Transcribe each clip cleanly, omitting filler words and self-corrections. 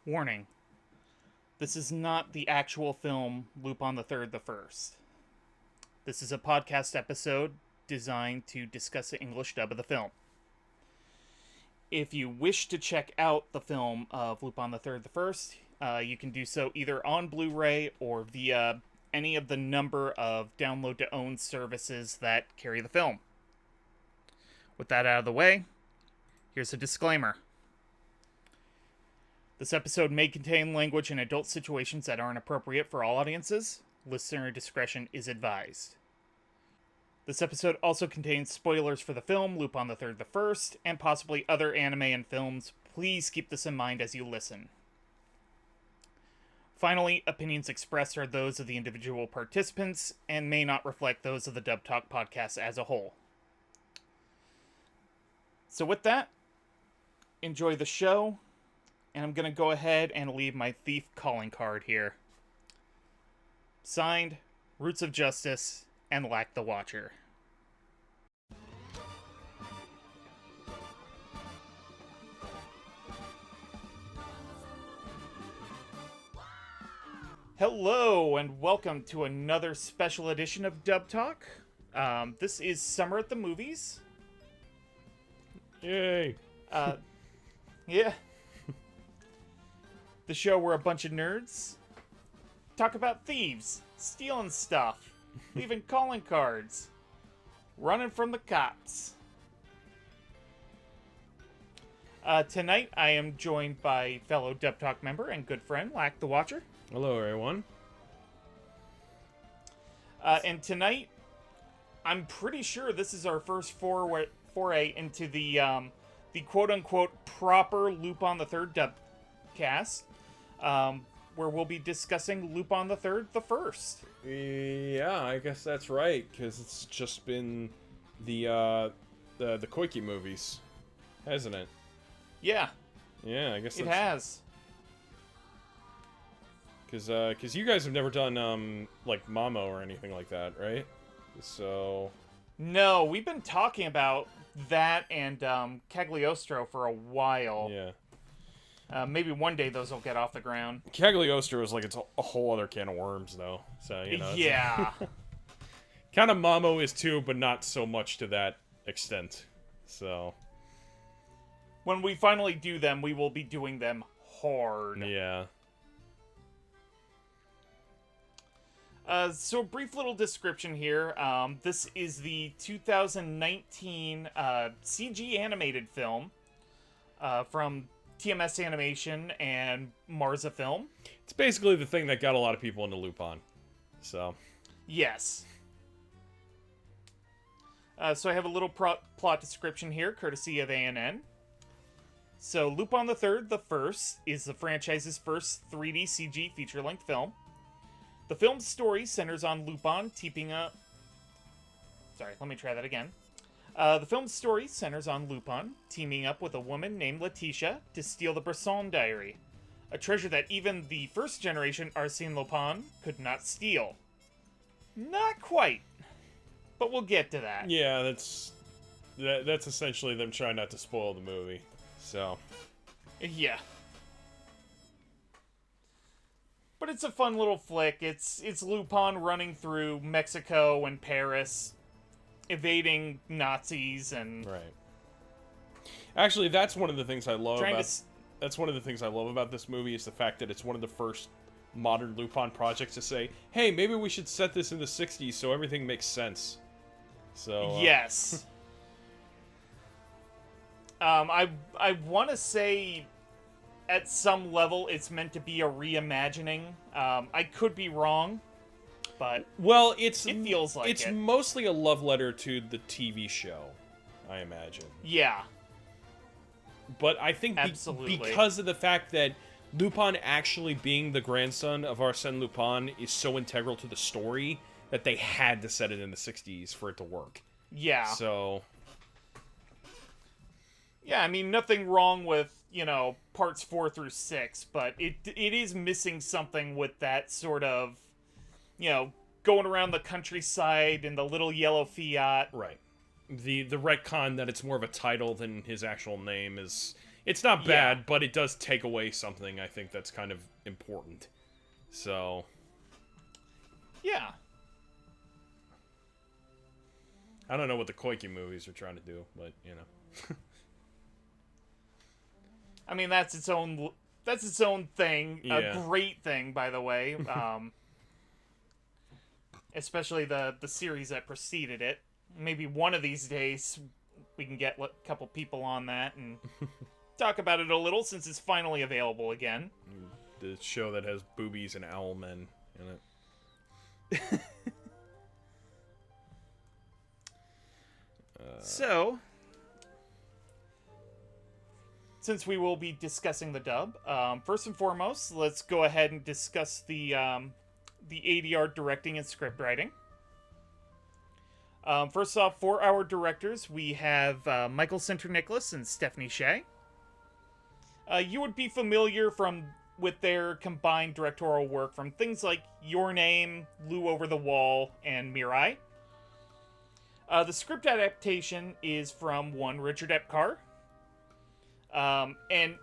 Warning. This is not the actual film Lupin the Third the First. This is a podcast episode designed to discuss the English dub of the film. If you wish to check out the film of Lupin the Third the First, you can do so either on Blu-ray or via any of the number of download-to-own services that carry the film. With that out of the way, here's a disclaimer. This episode may contain language and adult situations that aren't appropriate for all audiences. Listener discretion is advised. This episode also contains spoilers for the film Lupin the Third the First, and possibly other anime and films. Please keep this in mind as you listen. Finally, opinions expressed are those of the individual participants and may not reflect those of the Dub Talk podcast as a whole. So with that, enjoy the show. And I'm going to go ahead and leave my thief calling card here. Signed, Roots of Justice, and Lac the Watcher. Hello, and welcome to another special edition of Dub Talk. This is Summer at the Movies. Yay! Yeah. The show where a bunch of nerds talk about thieves, stealing stuff, leaving calling cards, running from the cops. Tonight I am joined by fellow Dub Talk member and good friend, Lac the Watcher. Hello, everyone. And tonight, I'm pretty sure this is our first foray into the quote-unquote proper Lupin the Third dub cast. Where we'll be discussing Lupin the Third the First. Yeah, I guess that's right, because it's just been the Koike movies, hasn't it? Yeah. Yeah, I guess it has. Because you guys have never done like Mamo or anything like that, right? So. No, we've been talking about that and Cagliostro for a while. Yeah. Maybe one day those will get off the ground. Cagliostro is like it's a whole other can of worms, though. So you know. Yeah. Kind of Mamo is too, but not so much to that extent. So. When we finally do them, we will be doing them hard. Yeah. So a brief little description here. This is the 2019 CG animated film from TMS Animation and Marza Film. It's basically the thing that got a lot of people into Lupin. So. Yes. So I have a little plot description here, courtesy of ANN. So Lupin the Third, the First, is the franchise's first 3D CG feature-length film. The film's story centers on Lupin teaming up... Sorry, let me try that again. The film's story centers on Lupin teaming up with a woman named Letitia to steal the Bresson diary, a treasure that even the first generation Arsène Lupin could not steal. Not quite, but we'll get to that. Yeah, that's essentially them trying not to spoil the movie. So. Yeah. But it's a fun little flick. It's Lupin running through Mexico and Paris, evading Nazis and right. Actually, that's one of the things I love about. That's one of the things I love about this movie is the fact that it's one of the first modern Lupin projects to say, "Hey, maybe we should set this in the '60s so everything makes sense." So yes. I want to say, at some level, it's meant to be a reimagining. I could be wrong. But well, it feels like it's mostly a love letter to the TV show, I imagine. Yeah. But I think absolutely because of the fact that Lupin actually being the grandson of Arsène Lupin is so integral to the story that they had to set it in the 60s for it to work. Yeah. So. Yeah, I mean, nothing wrong with, parts 4 through 6, but it is missing something with that sort of, going around the countryside in the little yellow Fiat. Right. The retcon that it's more of a title than his actual name is It's not bad, but it does take away something, I think, that's kind of important. So... Yeah. I don't know what the Koike movies are trying to do, but, you know. I mean, that's its own thing. Yeah. A great thing, by the way. Especially the series that preceded it. Maybe one of these days we can get a couple people on that and talk about it a little, since it's finally available again. The show that has boobies and owl men in it. So, since we will be discussing the dub, first and foremost, let's go ahead and discuss the ADR directing and script writing. First off, for our directors, we have Michael Sinter-Nicholas and Stephanie Shea. You would be familiar with their combined directorial work from things like Your Name, Lou Over the Wall, and Mirai. The script adaptation is from one Richard Epcar. And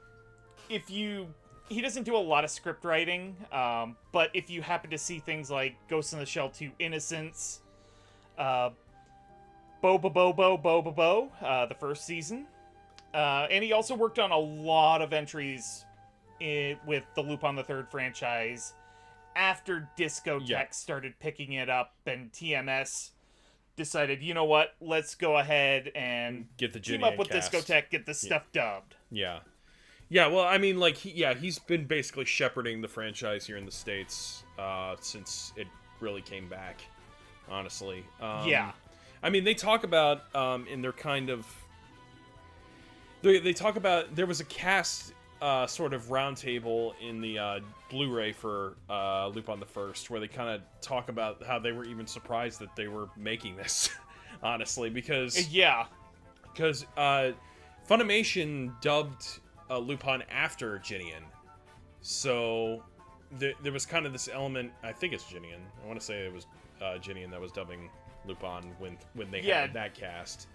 he doesn't do a lot of script writing, but if you happen to see things like Ghost in the Shell 2 Innocence, Bo, the first season, and he also worked on a lot of entries with the Lupin the Third franchise after Discotek started picking it up, and TMS decided, you know what, let's go ahead and get the team up with Discotek, get this stuff dubbed. Yeah. Yeah, well, I mean, like, he's been basically shepherding the franchise here in the States since it really came back, honestly. I mean, they talk about, in their kind of... They talk about, there was a cast sort of roundtable in the Blu-ray for Lupin the First, where they kind of talk about how they were even surprised that they were making this, honestly, because... Yeah. Because Funimation dubbed Lupin after Jinian, so there was kind of this element. I think it's Jinian. I want to say it was Jinian that was dubbing Lupin when they had that cast.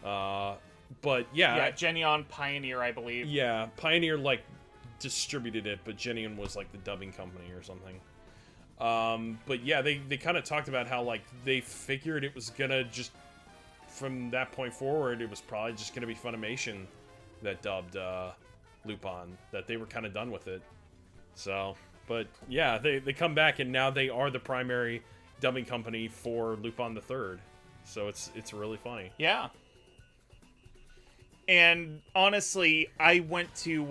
But yeah, Jinian Pioneer, I believe. Yeah, Pioneer like distributed it, but Jinian was like the dubbing company or something. But yeah, they kind of talked about how like they figured it was gonna just from that point forward, it was probably just gonna be Funimation that dubbed Lupin, that they were kind of done with it. So, but yeah, they come back and now they are the primary dubbing company for Lupin the Third. So it's really funny. Yeah. And honestly, I went to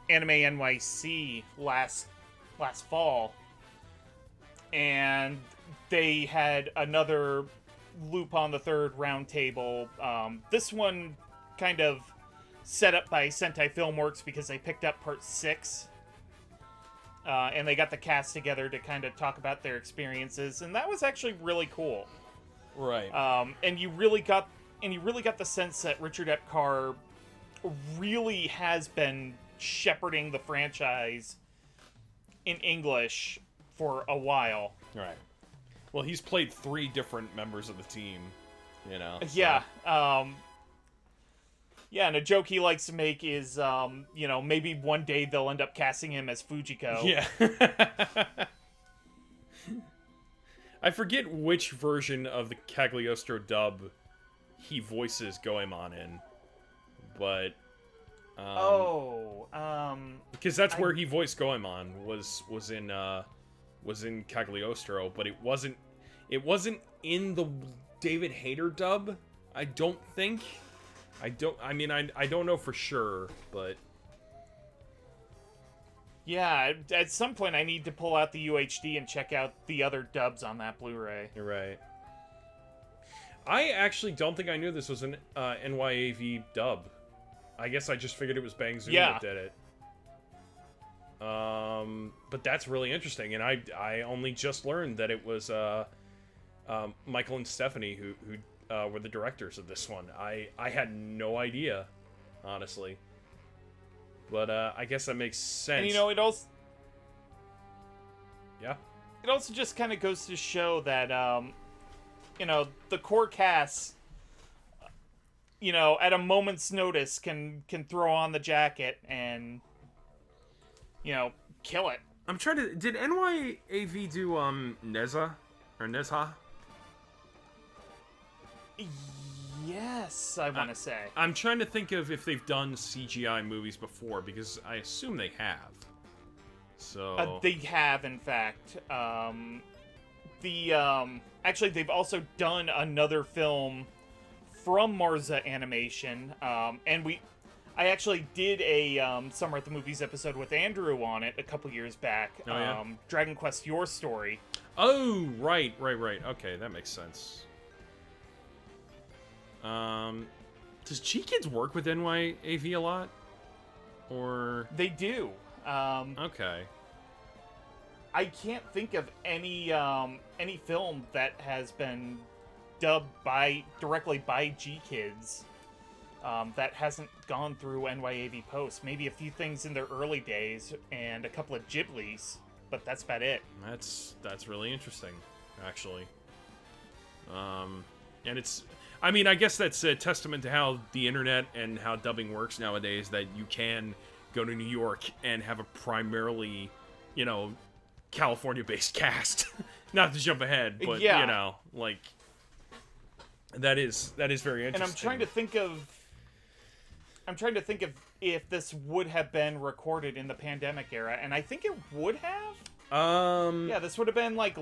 Anime NYC last fall, and they had another Lupin the Third roundtable. This one kind of set up by Sentai Filmworks because they picked up part 6. And they got the cast together to kind of talk about their experiences, and that was actually really cool. Right. And you really got the sense that Richard Epcar really has been shepherding the franchise in English for a while. Right. Well, he's played 3 different members of the team, you know. So. Yeah. Yeah, and a joke he likes to make is, maybe one day they'll end up casting him as Fujiko. Yeah. I forget which version of the Cagliostro dub he voices Goemon in, but... because that's where he voiced Goemon, was in Cagliostro, but it wasn't in the David Hayter dub, I don't think. I don't know for sure, but... Yeah, at some point I need to pull out the UHD and check out the other dubs on that Blu-ray. You're right. I actually don't think I knew this was an NYAV dub. I guess I just figured it was Bang Zoom that did it. But that's really interesting, and I only just learned that it was Michael and Stephanie who were the directors of this one. I had no idea, honestly. But I guess that makes sense. And it also... Yeah? It also just kind of goes to show that, the core cast at a moment's notice can throw on the jacket and, kill it. I'm trying to... Did NYAV do, Neza? Or Nezha? Yes, I want to say. I'm trying to think of if they've done CGI movies before, because I assume they have. So... they have, in fact. Actually, they've also done another film from Marza Animation, and I actually did a Summer at the Movies episode with Andrew on it a couple years back. Oh, yeah? Dragon Quest Your Story. Oh, right. Okay, that makes sense. Does G-Kids work with NYAV a lot? Or... They do. Okay. I can't think of any film that has been dubbed directly by G-Kids that hasn't gone through NYAV Post. Maybe a few things in their early days and a couple of Ghiblis, but that's about it. That's really interesting, actually. And it's... I mean, I guess that's a testament to how the internet and how dubbing works nowadays, that you can go to New York and have a primarily, California-based cast. Not to jump ahead, but, yeah. That is very interesting. And I'm trying to think of if this would have been recorded in the pandemic era, and I think it would have. Yeah, this would have been late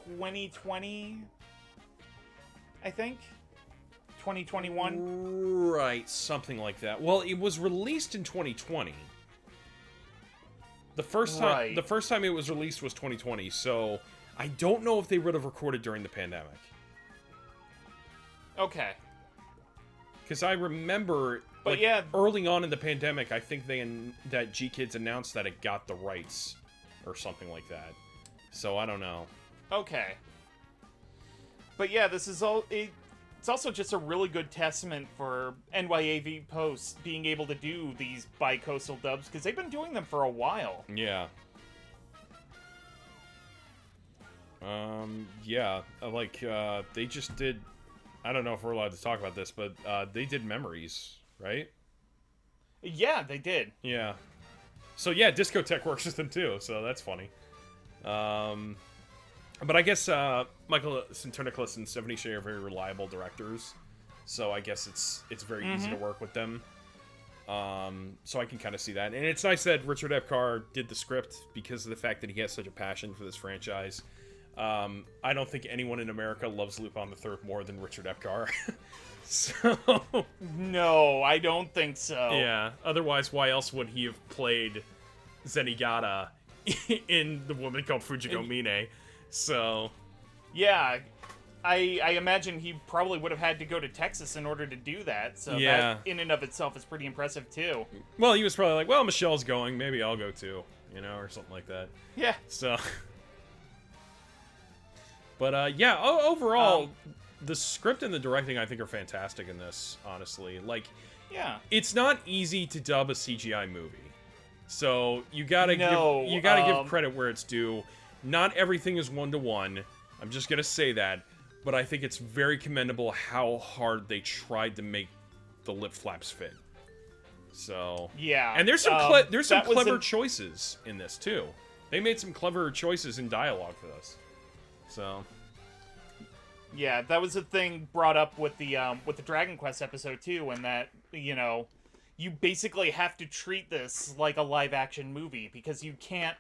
2020, I think. 2021. Right, something like that. Well, it was released in 2020. The first time it was released was 2020, so I don't know if they would have recorded during the pandemic. Okay. Because I remember, early on in the pandemic, I think that G-Kids announced that it got the rights, or something like that. So I don't know. Okay. But yeah, this is all... It's also just a really good testament for NYAV Post being able to do these bi-coastal dubs, because they've been doing them for a while. Yeah. Yeah, they just did... I don't know if we're allowed to talk about this, but they did Memories, right? Yeah, they did. Yeah. So yeah, Discotech works with them too, so that's funny. But I guess Michael Sinterniklaas and Stephanie Shea are very reliable directors, so I guess it's very easy to work with them. So I can kind of see that. And it's nice that Richard Epcar did the script because of the fact that he has such a passion for this franchise. I don't think anyone in America loves Lupin the Third more than Richard Epcar. So... No, I don't think so. Yeah, otherwise why else would he have played Zenigata in The Woman Called Fujiko Mine? So... Yeah, I imagine he probably would have had to go to Texas in order to do that, so that in and of itself is pretty impressive too. Well, he was probably like, well, Michelle's going, maybe I'll go too, or something like that. Yeah. So... But, yeah, overall, the script and the directing, I think, are fantastic in this, honestly. Yeah. It's not easy to dub a CGI movie. So, you gotta give credit where it's due. Not everything is one-to-one. I'm just gonna say that. But I think it's very commendable how hard they tried to make the lip flaps fit. So... Yeah. And there's some clever choices in this, too. They made some clever choices in dialogue for this. So, yeah, that was a thing brought up with the Dragon Quest episode too, and that you basically have to treat this like a live action movie because you can't.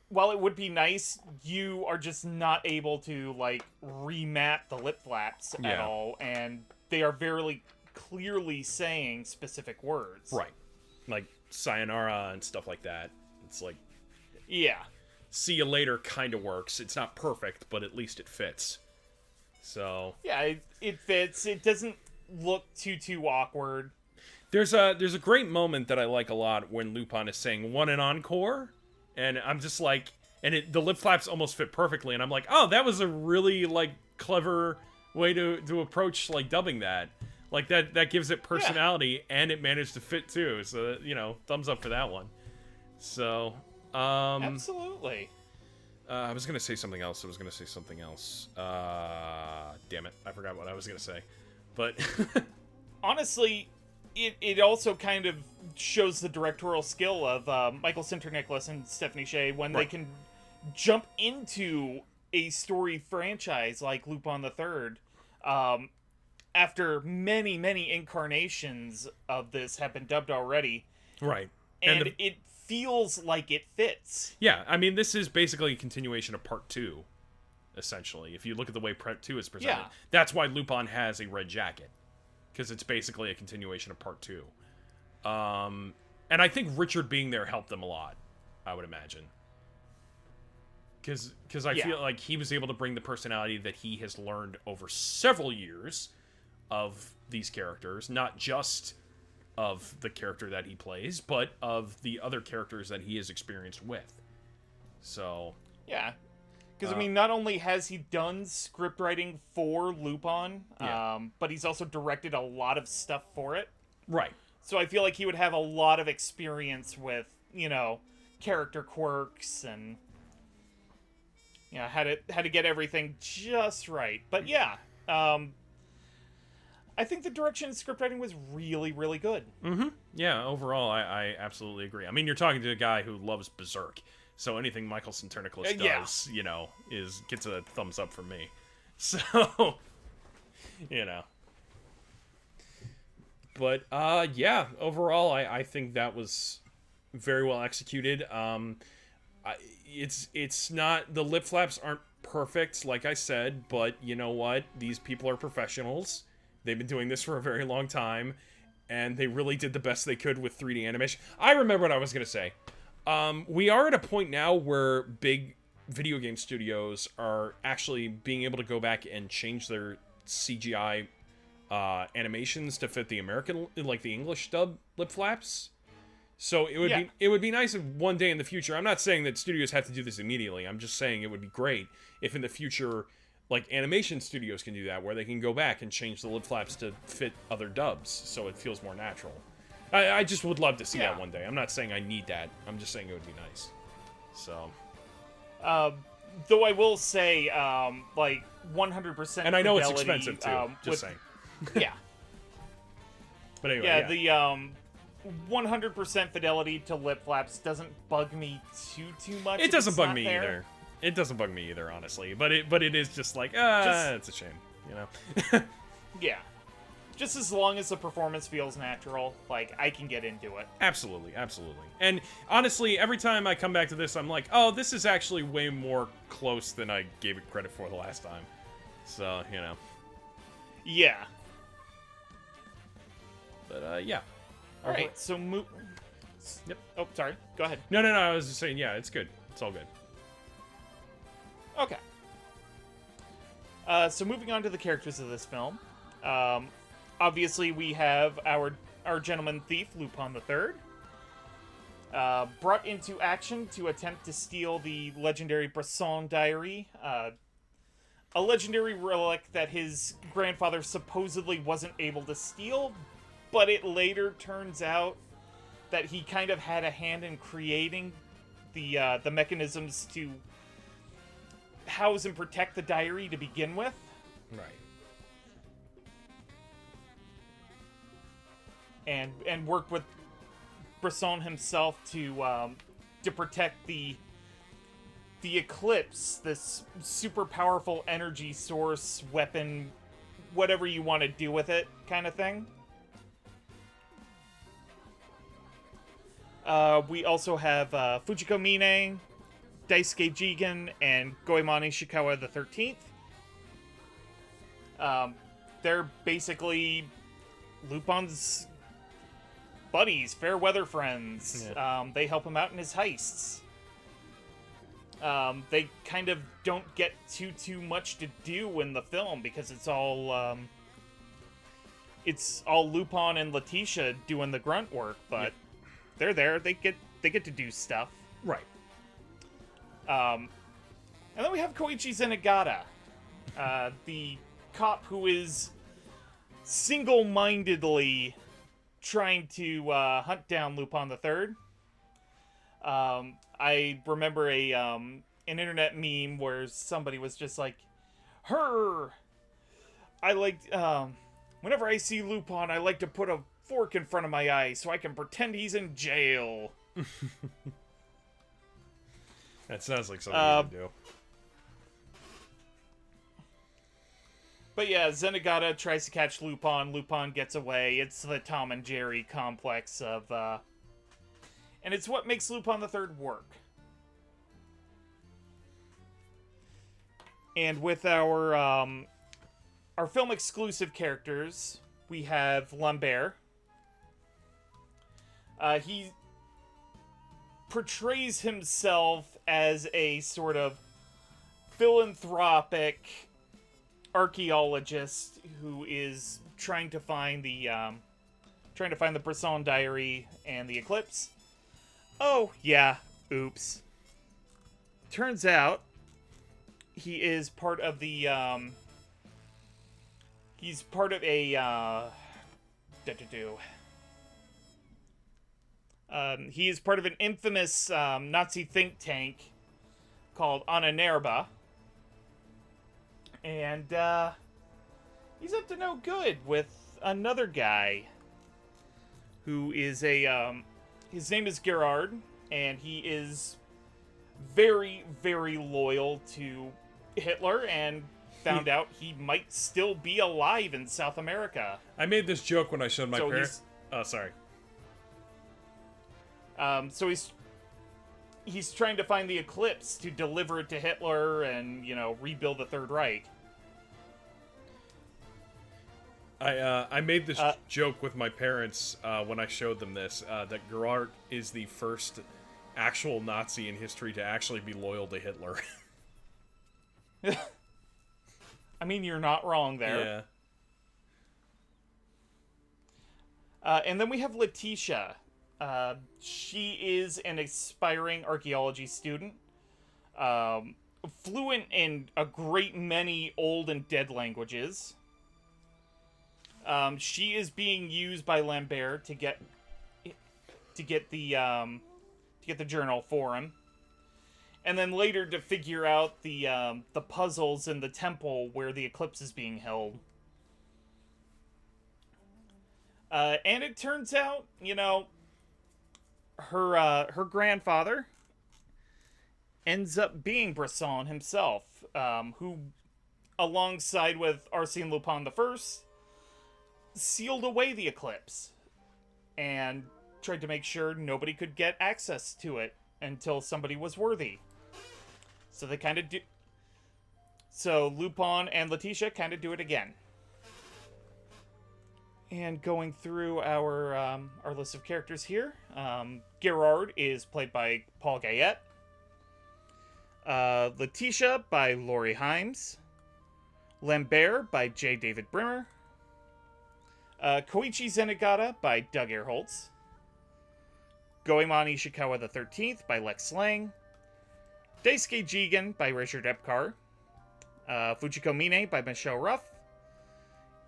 While it would be nice, you are just not able to remap the lip flaps at all, and they are very clearly saying specific words. Right, like sayonara and stuff like that. It's like, yeah. See you later kind of works. It's not perfect, but at least it fits. So... Yeah, it fits. It doesn't look too awkward. There's a great moment that I like a lot when Lupin is saying, "Want an encore?" And I'm just like... And the lip flaps almost fit perfectly, and I'm like, oh, that was a really, clever way to approach, dubbing that. That gives it personality, and it managed to fit, too. So, thumbs up for that one. So... Absolutely. I was gonna say something else. Damn it, I forgot what I was gonna say. But honestly, it also kind of shows the directorial skill of Michael Sinter-Nicholas and Stephanie Sheh when they can jump into a story franchise like Lupin the Third after many, many incarnations of this have been dubbed already. Right. And it feels like it fits. Yeah, I mean, this is basically a continuation of Part 2, essentially. If you look at the way Part 2 is presented. That's why Lupin has a red jacket. Because it's basically a continuation of Part 2. And I think Richard being there helped them a lot, I would imagine. Because I feel like he was able to bring the personality that he has learned over several years of these characters, not just of the character that he plays, but of the other characters that he has experienced with. So... yeah. Because, I mean, not only has he done script writing for Lupin, but he's also directed a lot of stuff for it. Right. So I feel like he would have a lot of experience with, character quirks and, how to get everything just right. But yeah, I think the direction and script writing was really, really good. Mm-hmm. Yeah, overall, I absolutely agree. I mean, you're talking to a guy who loves Berserk. So anything Michael Sinter-Nicholas does, gets a thumbs up from me. So, But, overall, I think that was very well executed. It's not... the lip flaps aren't perfect, like I said, but you know what? These people are professionals. They've been doing this for a very long time, and they really did the best they could with 3D animation. I remember what I was going to say. We are at a point now where big video game studios are actually being able to go back and change their CGI animations to fit the American, like the English dub lip flaps. So it would be nice if one day in the future, I'm not saying that studios have to do this immediately, I'm just saying it would be great if in the future, like animation studios can do that, where they can go back and change the lip flaps to fit other dubs so it feels more natural. I just would love to see that one day. I'm not saying I need that. I'm just saying it would be nice. So. Though I will say, 100%. And I know it's expensive too. Just saying. Yeah. But anyway. Yeah, the 100% fidelity to lip flaps doesn't bug me too much. It doesn't bug me either. It doesn't bug me either, honestly. But it is just like it's a shame, Yeah. Just as long as the performance feels natural, I can get into it. Absolutely, absolutely. And honestly, every time I come back to this, I'm like, oh, this is actually way more close than I gave it credit for the last time. So, Yeah. But, yeah. All right, so Yep. Oh, sorry. Go ahead. No, I was just saying, yeah, it's good. It's all good. Okay. So moving on to the characters of this film. Obviously, we have our gentleman thief, Lupin the Third, brought into action to attempt to steal the legendary Bresson diary, a legendary relic that his grandfather supposedly wasn't able to steal, but it later turns out that he kind of had a hand in creating the mechanisms to house and protect the diary to begin with. Right. And worked with Bresson himself to protect the Eclipse, this super powerful energy source, weapon, whatever you want to do with it, kind of thing. We also have Fujiko Mine, Daisuke Jigen, and Goemon Ishikawa the 13th. They're basically Lupin's buddies, fair weather friends. Yeah. They help him out in his heists. They kind of don't get too much to do in the film because it's all Lupin and Letitia doing the grunt work, but they're there. They get to do stuff. Right. And then we have Koichi Zenigata, the cop who is single-mindedly trying to hunt down Lupin the Third. I remember an internet meme where somebody was just like, I liked Whenever I see Lupin, I like to put a fork in front of my eye so I can pretend he's in jail. That sounds like something you would do. But yeah, Zenigata tries to catch Lupin. Lupin gets away. It's the Tom and Jerry complex of... and it's what makes Lupin the Third work. And with our film exclusive characters, we have Lambert. He portrays himself as a sort of philanthropic archaeologist who is trying to find the Brisson diary and the eclipse. Oh yeah, oops. Turns out he is part of the he's part of a he is part of an infamous Nazi think tank called Ahnenerbe. And he's up to no good with another guy who is his name is Gerard, and he is very, very loyal to Hitler, and found out he might still be alive in South America. I made this joke when I showed my parents. Oh, sorry. So he's trying to find the eclipse to deliver it to Hitler and, rebuild the Third Reich. I made this joke with my parents when I showed them this, that Gerard is the first actual Nazi in history to actually be loyal to Hitler. I mean, you're not wrong there. Yeah. And then we have Letitia. She is an aspiring archaeology student, fluent in a great many old and dead languages. She is being used by Lambert to get the journal for him, and then later to figure out the puzzles in the temple where the eclipse is being held. And it turns out, her grandfather ends up being Brisson himself, who, alongside with Arsène Lupin the First, sealed away the eclipse and tried to make sure nobody could get access to it until somebody was worthy. So they kind of do. So Lupin and Letitia kind of do it again. And going through our list of characters here, Gerard is played by Paul Gayet. Letitia by Laurie Himes. Lambert by J. David Brimmer. Koichi Zenigata by Doug Airholtz. Goemon Ishikawa the 13th by Lex Lang. Daisuke Jigen by Richard Epcar. Fujiko Mine by Michelle Ruff.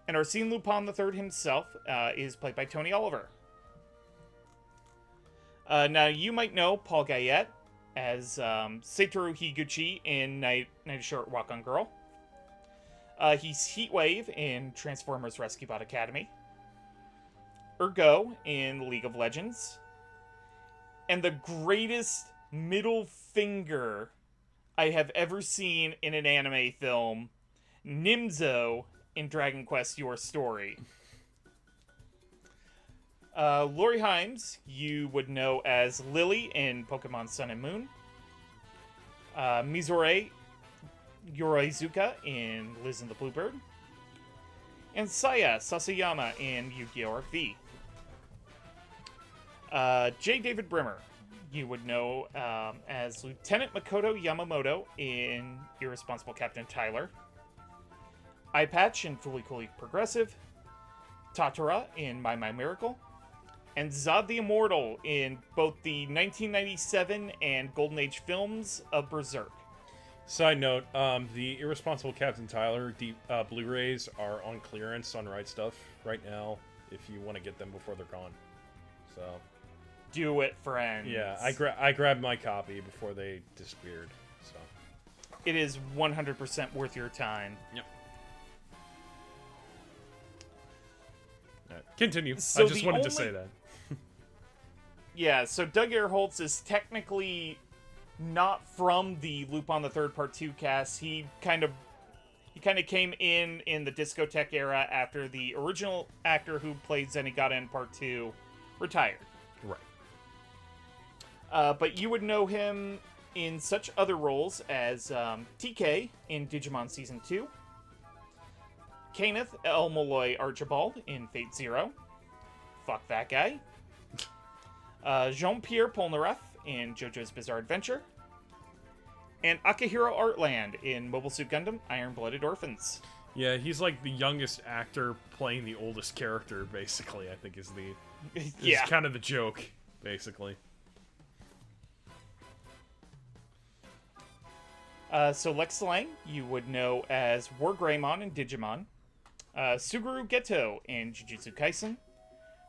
And Arsène Lupin the Third himself is played by Tony Oliver. Now, you might know Paul Gayet as Satoru Higuchi in Night a Short Walk on Girl. He's Heatwave in Transformers Rescue Bot Academy. Ergo in League of Legends. And the greatest middle finger I have ever seen in an anime film, Nimzo in Dragon Quest Your Story. Laurie Himes, you would know as Lily in Pokemon Sun and Moon. Mizore Yoraizuka in Liz and the Bluebird. And Saya Sasayama in Yu-Gi-Oh! RV. J. David Brimmer, you would know as Lieutenant Makoto Yamamoto in Irresponsible Captain Tyler. Eye Patch in Fully Coolly Progressive. Tatara in My Miracle. And Zod the Immortal in both the 1997 and Golden Age films of Berserk. Side note, the Irresponsible Captain Tyler Blu-rays are on clearance on Right Stuff right now if you want to get them before they're gone. So do it, friends. Yeah, I grabbed my copy before they disappeared. So it is 100% worth your time. Yep. Continue. So I just wanted to say that. Yeah, so Doug Airholtz is technically not from the Lupin the Third Part 2 cast. He kind of came in the discotheque era after the original actor who played Zenigata in Part 2 retired. Right. But you would know him in such other roles as TK in Digimon Season 2, Kenneth El Molloy Archibald in Fate Zero. Fuck that guy. Jean-Pierre Polnareff in JoJo's Bizarre Adventure. And Akihiro Artland in Mobile Suit Gundam Iron-Blooded Orphans. Yeah, he's like the youngest actor playing the oldest character, basically, I think is kind of the joke, basically. So Lex Lang, you would know as War Greymon in Digimon. Suguru Geto in Jujutsu Kaisen.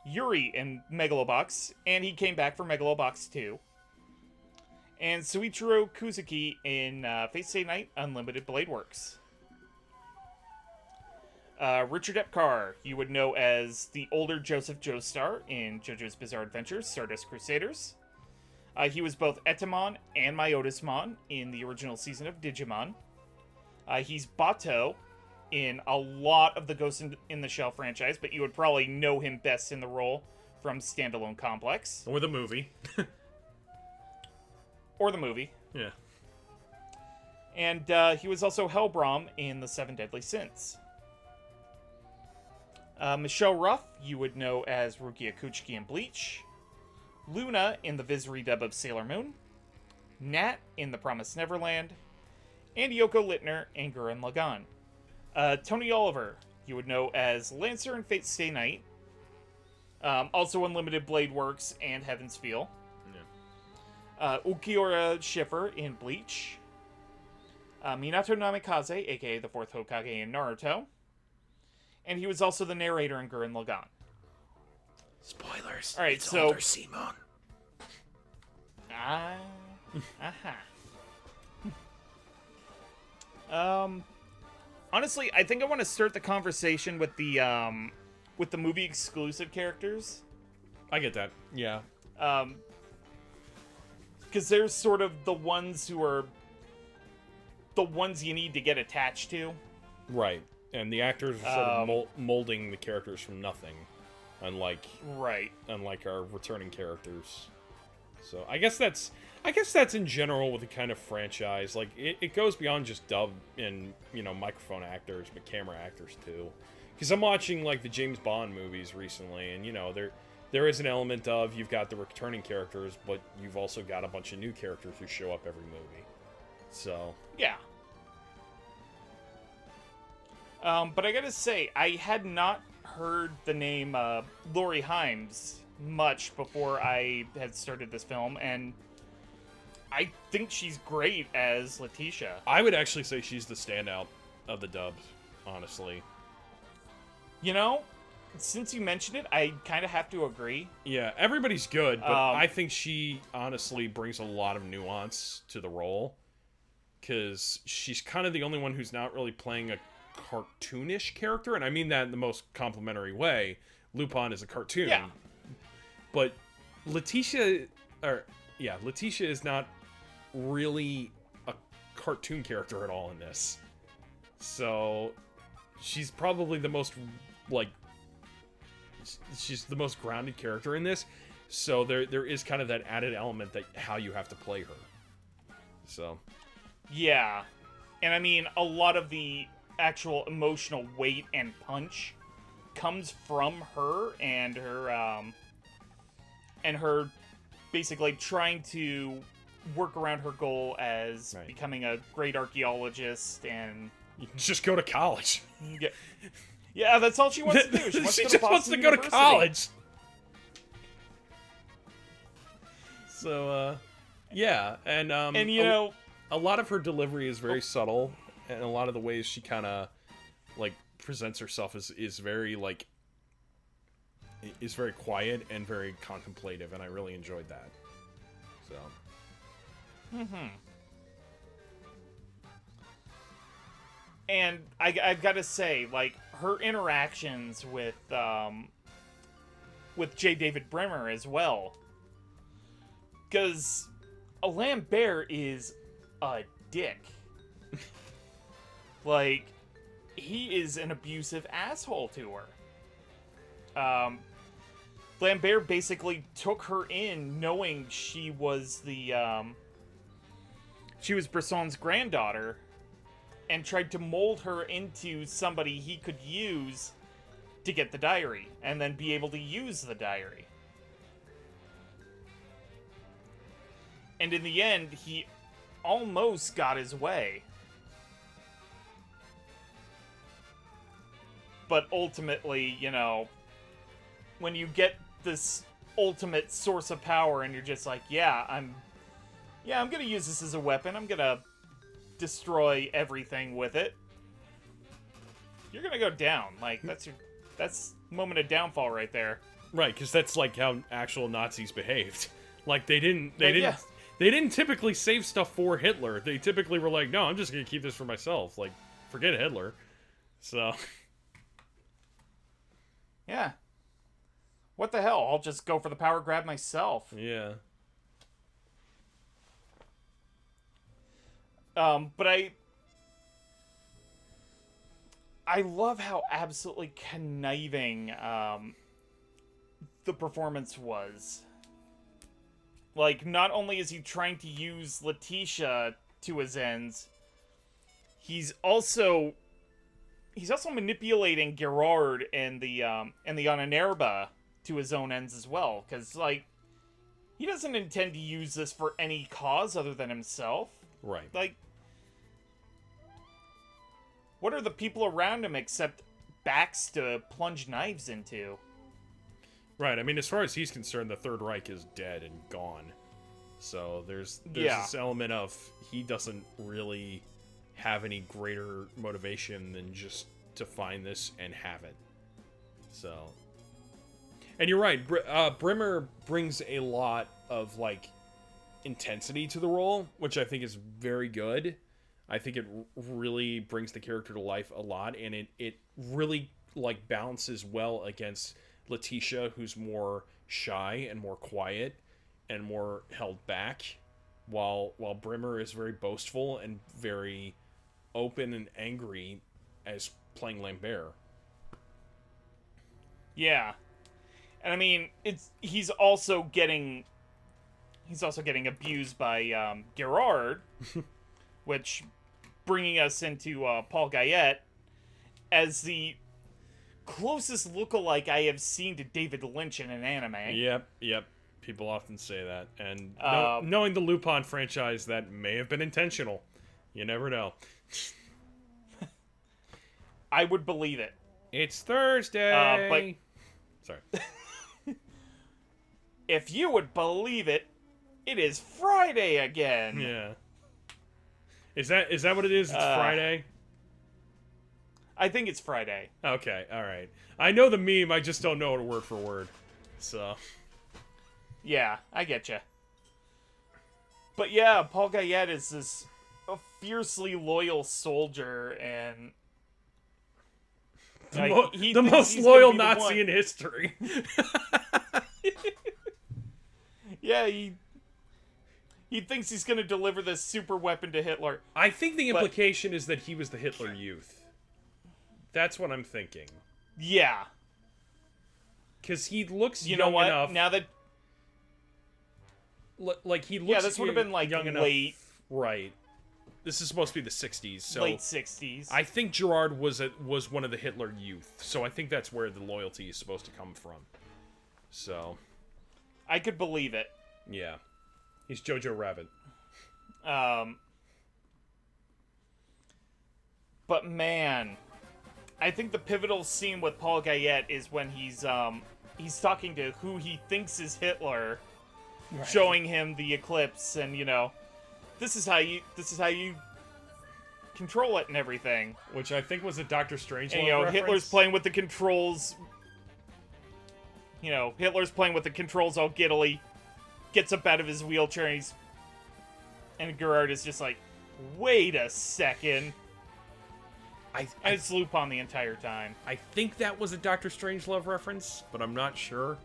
Yuri in Megalobox, and he came back for Megalobox 2. And Suichiro Kuzuki in Fate Stay Night Unlimited Blade Works. Richard Epcar, you would know as the older Joseph Joestar in JoJo's Bizarre Adventures, Stardust Crusaders. He was both Etamon and Myotismon in the original season of Digimon. He's Bato in a lot of the Ghost in the Shell franchise, but you would probably know him best in the role from Standalone Complex. Or the movie. Or the movie. Yeah. And he was also Hellbrom in The Seven Deadly Sins. Michelle Ruff, you would know as Rukia Kuchiki in Bleach. Luna in the Viz redub of Sailor Moon. Nat in The Promised Neverland. And Yoko Littner in Gurren Lagann. Tony Oliver, you would know as Lancer in Fate Stay Night. Also Unlimited Blade Works and Heaven's Feel. Yeah. Ukiura Schiffer in Bleach. Minato Namikaze, aka the Fourth Hokage in Naruto. And he was also the narrator in Gurren Lagann. Spoilers. All right, it's so older Simon. Honestly, I think I want to start the conversation with the movie exclusive characters. I get that. Yeah. Because they're sort of the ones who are the ones you need to get attached to. Right. And the actors are sort of molding the characters from nothing, unlike our returning characters. So I guess that's in general with the kind of franchise. Like it goes beyond just dub and microphone actors, but camera actors too. Because I'm watching like the James Bond movies recently, and there is an element of you've got the returning characters, but you've also got a bunch of new characters who show up every movie. So yeah. But I gotta say, I had not heard the name Laurie Himes much before I had started this film, and I think she's great as Letitia. I would actually say she's the standout of the dubs, honestly. Since you mentioned it, I kind of have to agree. Yeah, everybody's good, but I think she honestly brings a lot of nuance to the role, because she's kind of the only one who's not really playing a cartoonish character, and I mean that in the most complimentary way. Lupin is a cartoon. Yeah. But Letitia is not really a cartoon character at all in this. So she's probably the most she's the most grounded character in this. So there is kind of that added element that how you have to play her. So yeah. And I mean, a lot of the actual emotional weight and punch comes from her and her basically trying to work around her goal as becoming a great archaeologist, and you can just go to college. Yeah, that's all she wants to do. She just wants to go to college. So yeah, and a lot of her delivery is very subtle, and a lot of the ways she kind of presents herself is very is very quiet and very contemplative, and I really enjoyed that. So and I've got to say, her interactions with with J. David Bremer as well. Because Lambert is a dick. Like, he is an abusive asshole to her. Lambert basically took her in knowing she was she was Bresson's granddaughter, and tried to mold her into somebody he could use to get the diary, and then be able to use the diary. And in the end, he almost got his way. But ultimately, you know, when you get this ultimate source of power and you're just like, I'm gonna use this as a weapon, I'm gonna destroy everything with it, you're gonna go down. Like, that's moment of downfall right there. Right, because that's like how actual Nazis behaved. Like, they didn't typically save stuff for Hitler. They typically were like, no, I'm just gonna keep this for myself. Like, forget Hitler. So yeah. What the hell? I'll just go for the power grab myself. Yeah. But I love how absolutely conniving the performance was. Like, not only is he trying to use Letitia to his ends, he's also manipulating Gerard and the Ananerba to his own ends as well. Because, like, he doesn't intend to use this for any cause other than himself. Right. Like, what are the people around him except backs to plunge knives into? Right, I mean, as far as he's concerned, the Third Reich is dead and gone. So there's this element of he doesn't really have any greater motivation than just to find this and have it. So, and you're right, Bremer brings a lot of, like, intensity to the role, which I think is very good. I think it really brings the character to life a lot, and it really, like, balances well against Letitia, who's more shy and more quiet and more held back, while Bremer is very boastful and very open and angry as playing Lambert. Yeah. And I mean, he's also getting abused by Gerard, which bringing us into Paul Guyette as the closest lookalike I have seen to David Lynch in an anime. Yep. People often say that. And knowing the Lupin franchise, that may have been intentional. You never know. I would believe it. It's Thursday! Sorry. If you would believe it, it is Friday again! Yeah. Is that what it is? It's Friday? I think it's Friday. Okay, alright. I know the meme, I just don't know it word for word. So. Yeah, I get you. But yeah, Paul Guyette is this fiercely loyal soldier, and the most loyal Nazi in history. Yeah, he thinks he's going to deliver this super weapon to Hitler. I think the implication is that he was the Hitler Youth. That's what I'm thinking. Yeah. Because he looks young enough. Now that... Like, he looks yeah, this would have been, like, young late... enough. Right. This is supposed to be the 60s, so... Late 60s. I think Gerard was one of the Hitler Youth, so I think that's where the loyalty is supposed to come from. So... I could believe it. Yeah. He's Jojo Rabbit. But man, I think the pivotal scene with Paul Guyette is when he's talking to who he thinks is Hitler, right, showing him the eclipse, and this is how you control it and everything. Which I think was a Doctor Strange. And Hitler's playing with the controls. Hitler's playing with the controls all giddily, gets up out of his wheelchair, and Gerard is just like, wait a second. And it's Lupin the entire time. I think that was a Doctor Strangelove reference, but I'm not sure.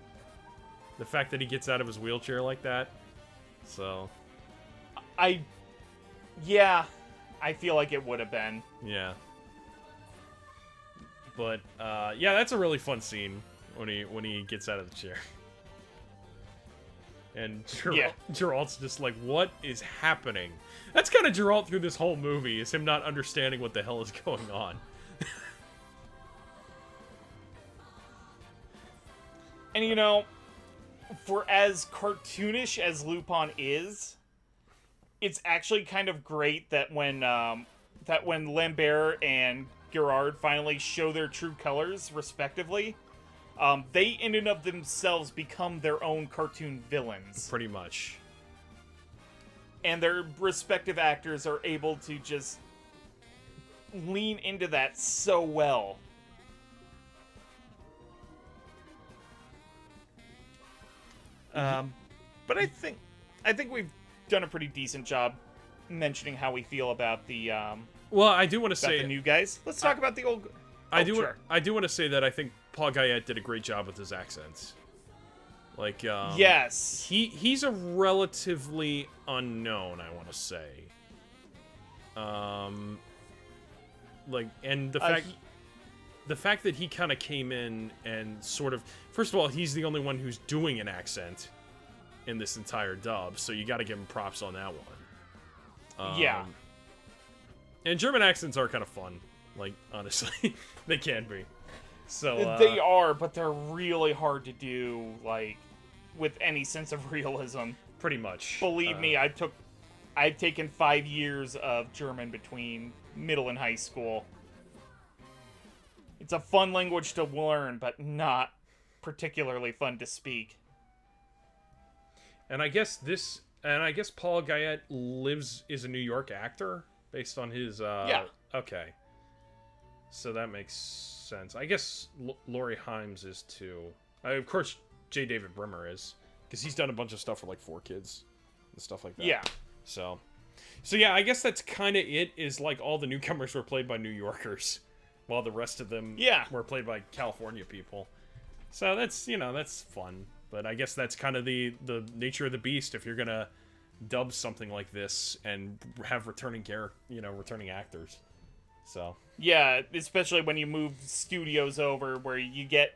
The fact that he gets out of his wheelchair like that. So. Yeah, I feel like it would have been. Yeah. But, yeah, that's a really fun scene when he gets out of the chair. And Geralt's just like, what is happening? That's kind of Geralt through this whole movie, is him not understanding what the hell is going on. And, you know, for as cartoonish as Lupin is, it's actually kind of great that when Lambert and Gerard finally show their true colors, respectively, they in and of themselves become their own cartoon villains. Pretty much. And their respective actors are able to just lean into that so well. But I think we've done a pretty decent job mentioning how we feel about the well, I do want to say the new guys. Let's talk about the old. I do want to say that I think Paul Guyette did a great job with his accents. Like, yes, he's a relatively unknown, I want to say. Like, and the fact that he kind of came in and sort of, first of all, he's the only one who's doing an accent in this entire dub, so you got to give him props on that one. Yeah. And German accents are kind of fun. Like, honestly, they can be. So they are, but they're really hard to do, like, with any sense of realism. Pretty much. Believe me, I've taken 5 years of German between middle and high school. It's a fun language to learn, but not particularly fun to speak. And I guess Paul Guyette is a New York actor based on his yeah. Okay. So that makes sense. I guess Laurie Himes is too. Of course, J. David Brimmer is, because he's done a bunch of stuff for like 4Kids and stuff like that. Yeah. So yeah, I guess that's kind of it. Is like all the newcomers were played by New Yorkers, while the rest of them were played by California people. So that's fun. But I guess that's kind of the nature of the beast if you're gonna dub something like this and have returning actors. So yeah, especially when you move studios over, where you get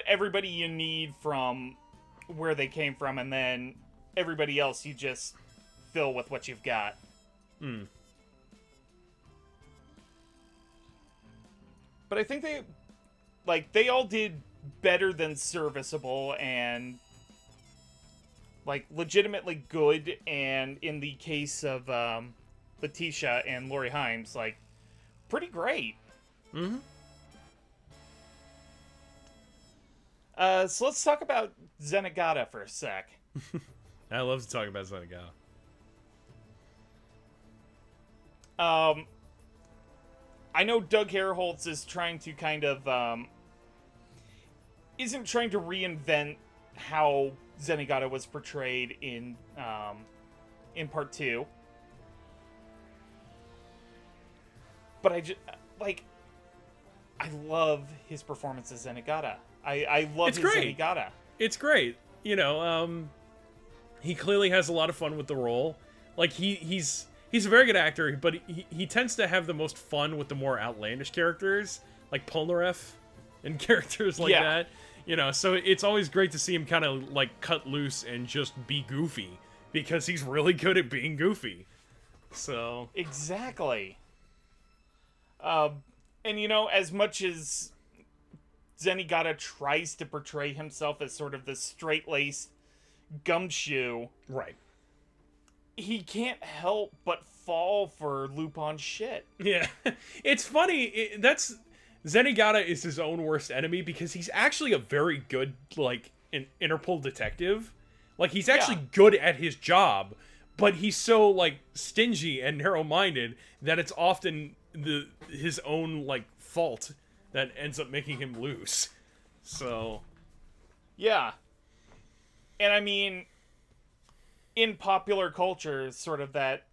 everybody you need from where they came from, and then everybody else you just fill with what you've got. But I think they all did better than serviceable and like legitimately good, and in the case of Letitia and Laurie Himes, like pretty great. So let's talk about Zenigata for a sec. I love to talk about Zenigata. I know Doug Herholtz is trying to kind of isn't trying to reinvent how Zenigata was portrayed in part 2. But I love his performance as Zenigata. I love his Zenigata. It's great. He clearly has a lot of fun with the role. Like he's a very good actor, but he tends to have the most fun with the more outlandish characters, like Polnareff and characters like that. So it's always great to see him kind of like cut loose and just be goofy, because he's really good at being goofy. So exactly. And as much as Zenigata tries to portray himself as sort of this straight-laced gumshoe, right, he can't help but fall for Lupin's shit. Yeah, it's funny. Zenigata is his own worst enemy, because he's actually a very good, like, an Interpol detective. Like, he's actually good at his job, but he's so, like, stingy and narrow-minded that it's often his own, like, fault that ends up making him lose. So yeah. And I mean, in popular culture, sort of that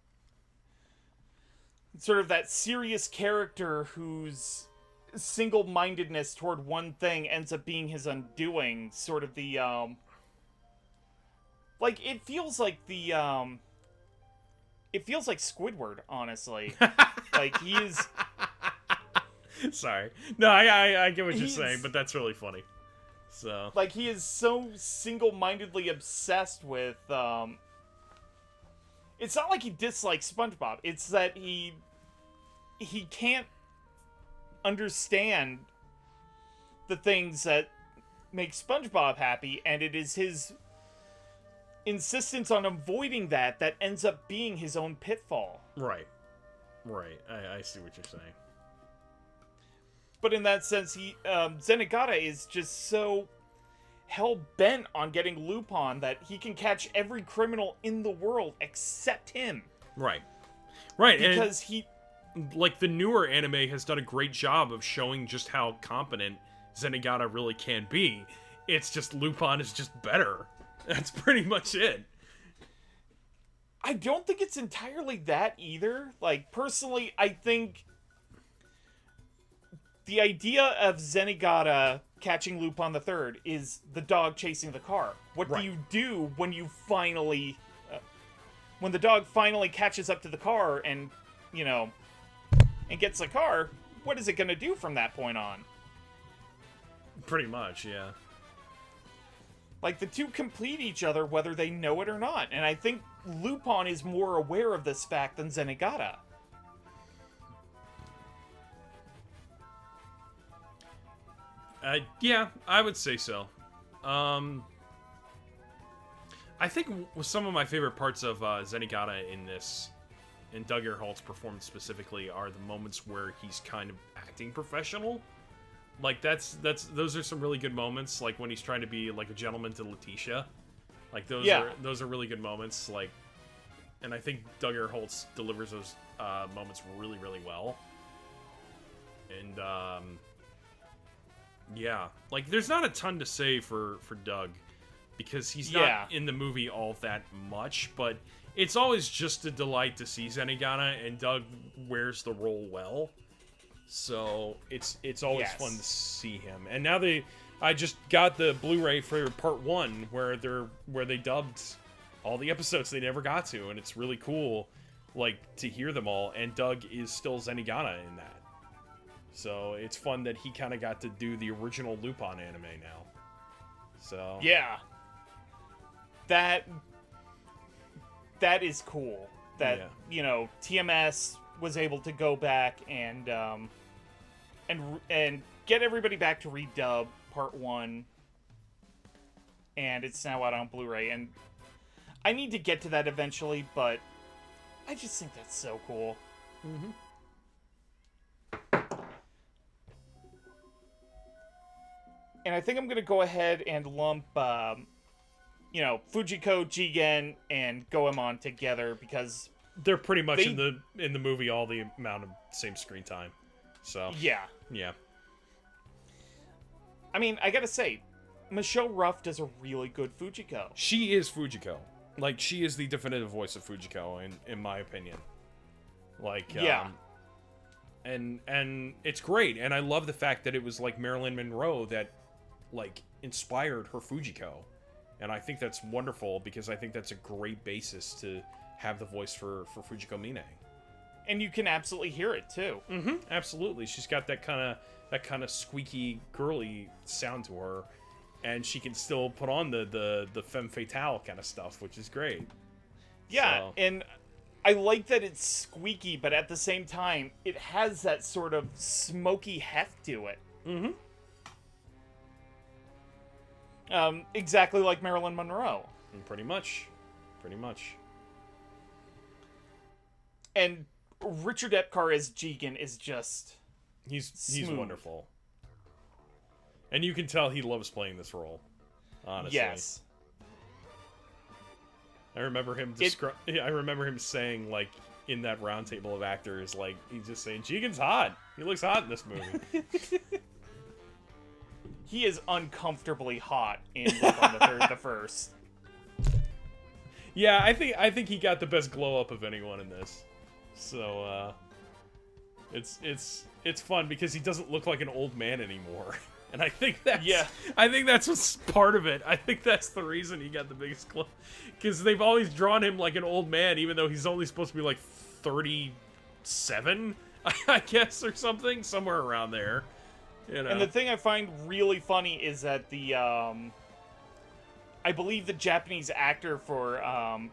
serious character whose single-mindedness toward one thing ends up being his undoing, sort of the Like, it feels like it feels like Squidward, honestly. Like, he is... Sorry. No, I get what you're saying, but that's really funny. So... Like, he is so single-mindedly obsessed with, It's not like he dislikes SpongeBob. It's that he can't understand the things that make SpongeBob happy, and it is his insistence on avoiding that ends up being his own pitfall. Right. I see what you're saying. But in that sense, Zenigata is just so hell-bent on getting Lupin that he can catch every criminal in the world except him. Right. Because like, the newer anime has done a great job of showing just how competent Zenigata really can be. It's just Lupin is just better. That's pretty much it. I don't think it's entirely that either. Like, personally, I think the idea of Zenigata catching Lupin the Third is the dog chasing the car. What do you do when you finally... when the dog finally catches up to the car and, and gets the car, what is it going to do from that point on? Pretty much, yeah. Like, the two complete each other whether they know it or not. And I think Lupin is more aware of this fact than Zenigata. Yeah, I would say so. I think some of my favorite parts of Zenigata in this, in Doug Earholt's performance specifically, are the moments where he's kind of acting professional. Like, those are some really good moments, like when he's trying to be like a gentleman to Letitia. Like, those are really good moments. Like, and I think Doug Earholtz delivers those moments really, really well. And yeah, like, there's not a ton to say for Doug, because he's not in the movie all that much, but it's always just a delight to see Zenigata, and Doug wears the role well. So it's always fun to see him. And now I just got the Blu-ray for part 1 where they dubbed all the episodes they never got to, and it's really cool, like, to hear them all. And Doug is still Zenigata in that. So it's fun that he kind of got to do the original Lupin anime now. So yeah, that is cool. That TMS was able to go back and get everybody back to redub part 1, and it's now out on Blu-ray. And I need to get to that eventually, but I just think that's so cool. Mm-hmm. And I think I'm going to go ahead and lump, Fujiko, Jigen, and Goemon together, because they're pretty much in the movie all the amount of same screen time. So yeah. I mean, I gotta say, Michelle Ruff does a really good Fujiko. She is Fujiko. Like, she is the definitive voice of Fujiko, in my opinion. Like, and it's great, and I love the fact that it was like Marilyn Monroe that, like, inspired her Fujiko, and I think that's wonderful, because I think that's a great basis to have the voice for Fujiko Mine. And you can absolutely hear it too. Mm-hmm. Absolutely, she's got that kind of squeaky, girly sound to her, and she can still put on the femme fatale kind of stuff, which is great. Yeah, so. And I like that it's squeaky, but at the same time, it has that sort of smoky heft to it. Mm-hmm. Exactly like Marilyn Monroe. Pretty much. And Richard Epcar as Jigen is just... He's wonderful. And you can tell he loves playing this role, honestly. Yes. I remember him saying, like, in that roundtable of actors, like, he's just saying, Jigen's hot. He looks hot in this movie. He is uncomfortably hot in Lupin the Third, the First. Yeah, I think he got the best glow up of anyone in this. So it's fun because he doesn't look like an old man anymore. And I think that's what's part of it. I think that's the reason he got the biggest club. Because they've always drawn him like an old man, even though he's only supposed to be like 37, I guess, or something. Somewhere around there. You know? And the thing I find really funny is that I believe the Japanese actor for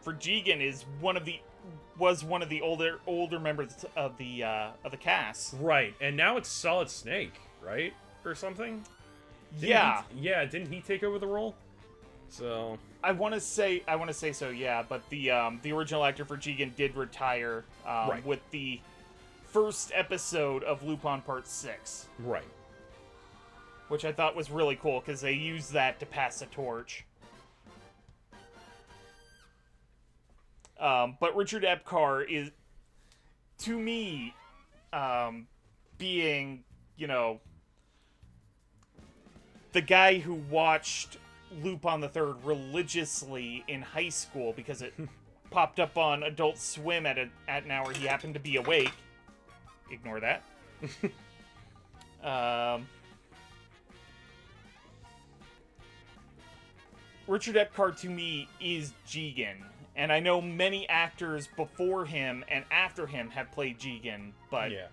Jigen was one of the older members of the cast. Right, and now it's Solid Snake, right, or something. Didn't he take over the role? So I want to say so, yeah. But the original actor for Jigen did retire with the first episode of Lupin Part 6. Right. Which I thought was really cool because they used that to pass the torch. But Richard Epcar is, to me, being, the guy who watched Lupin the Third religiously in high school because it popped up on Adult Swim at an hour he happened to be awake. Ignore that. Richard Epcar, to me, is Jigen. And I know many actors before him and after him have played Jigen, but... Yeah.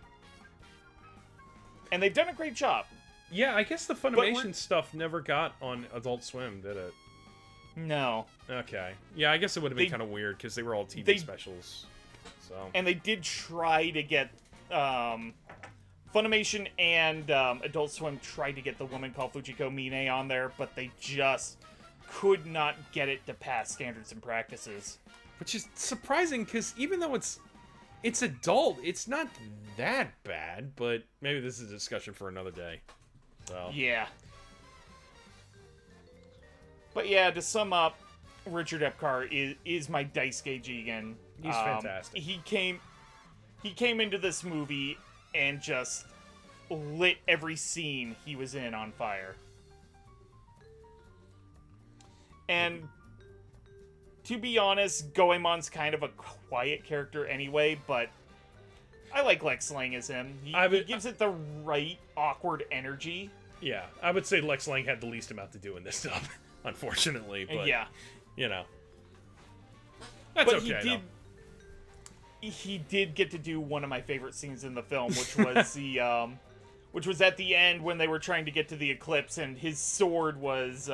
And they've done a great job. Yeah, I guess the Funimation stuff never got on Adult Swim, did it? No. Okay. Yeah, I guess it would have been kind of weird, because they were all TV specials. So. And they did try to get... Funimation and Adult Swim tried to get the woman called Fujiko Mine on there, but they just... could not get it to pass standards and practices. Which is surprising, because even though it's adult, it's not that bad, but maybe this is a discussion for another day. So. Yeah. But yeah, to sum up, Richard Epcar is my Daisuke Jigen. He's fantastic. He came into this movie and just lit every scene he was in on fire. And to be honest, Goemon's kind of a quiet character anyway, but I like Lex Lang as him. He gives it the right awkward energy. Yeah, I would say Lex Lang had the least amount to do in this stuff, unfortunately. But, yeah. That's but okay, he did get to do one of my favorite scenes in the film, which was which was at the end when they were trying to get to the eclipse, and his sword was...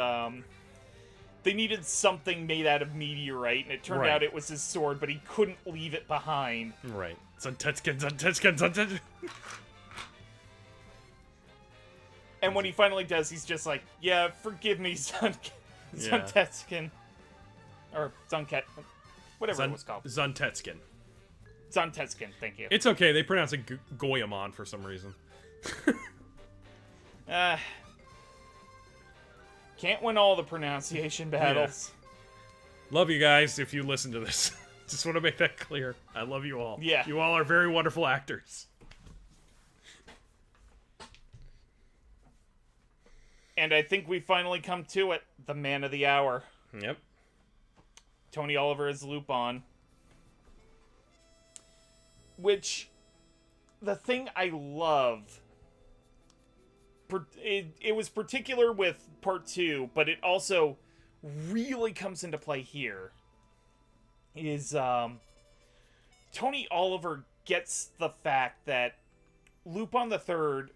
They needed something made out of meteorite, and it turned out it was his sword, but he couldn't leave it behind. Right. Zuntetskin. And when he finally does, he's just like, yeah, forgive me, Zuntetskin. Or Zunket. Whatever it was called. Zuntetskin. Zuntetskin, thank you. It's okay, they pronounce it Goemon for some reason. Can't win all the pronunciation battles. Yeah. Love you guys if you listen to this. Just want to make that clear. I love you all. Yeah. You all are very wonderful actors. And I think we finally come to it. The man of the hour. Yep. Tony Oliver as Lupin. Which, the thing I love... It was particular with part 2, but it also really comes into play here. Is Tony Oliver gets the fact that Lupin the Third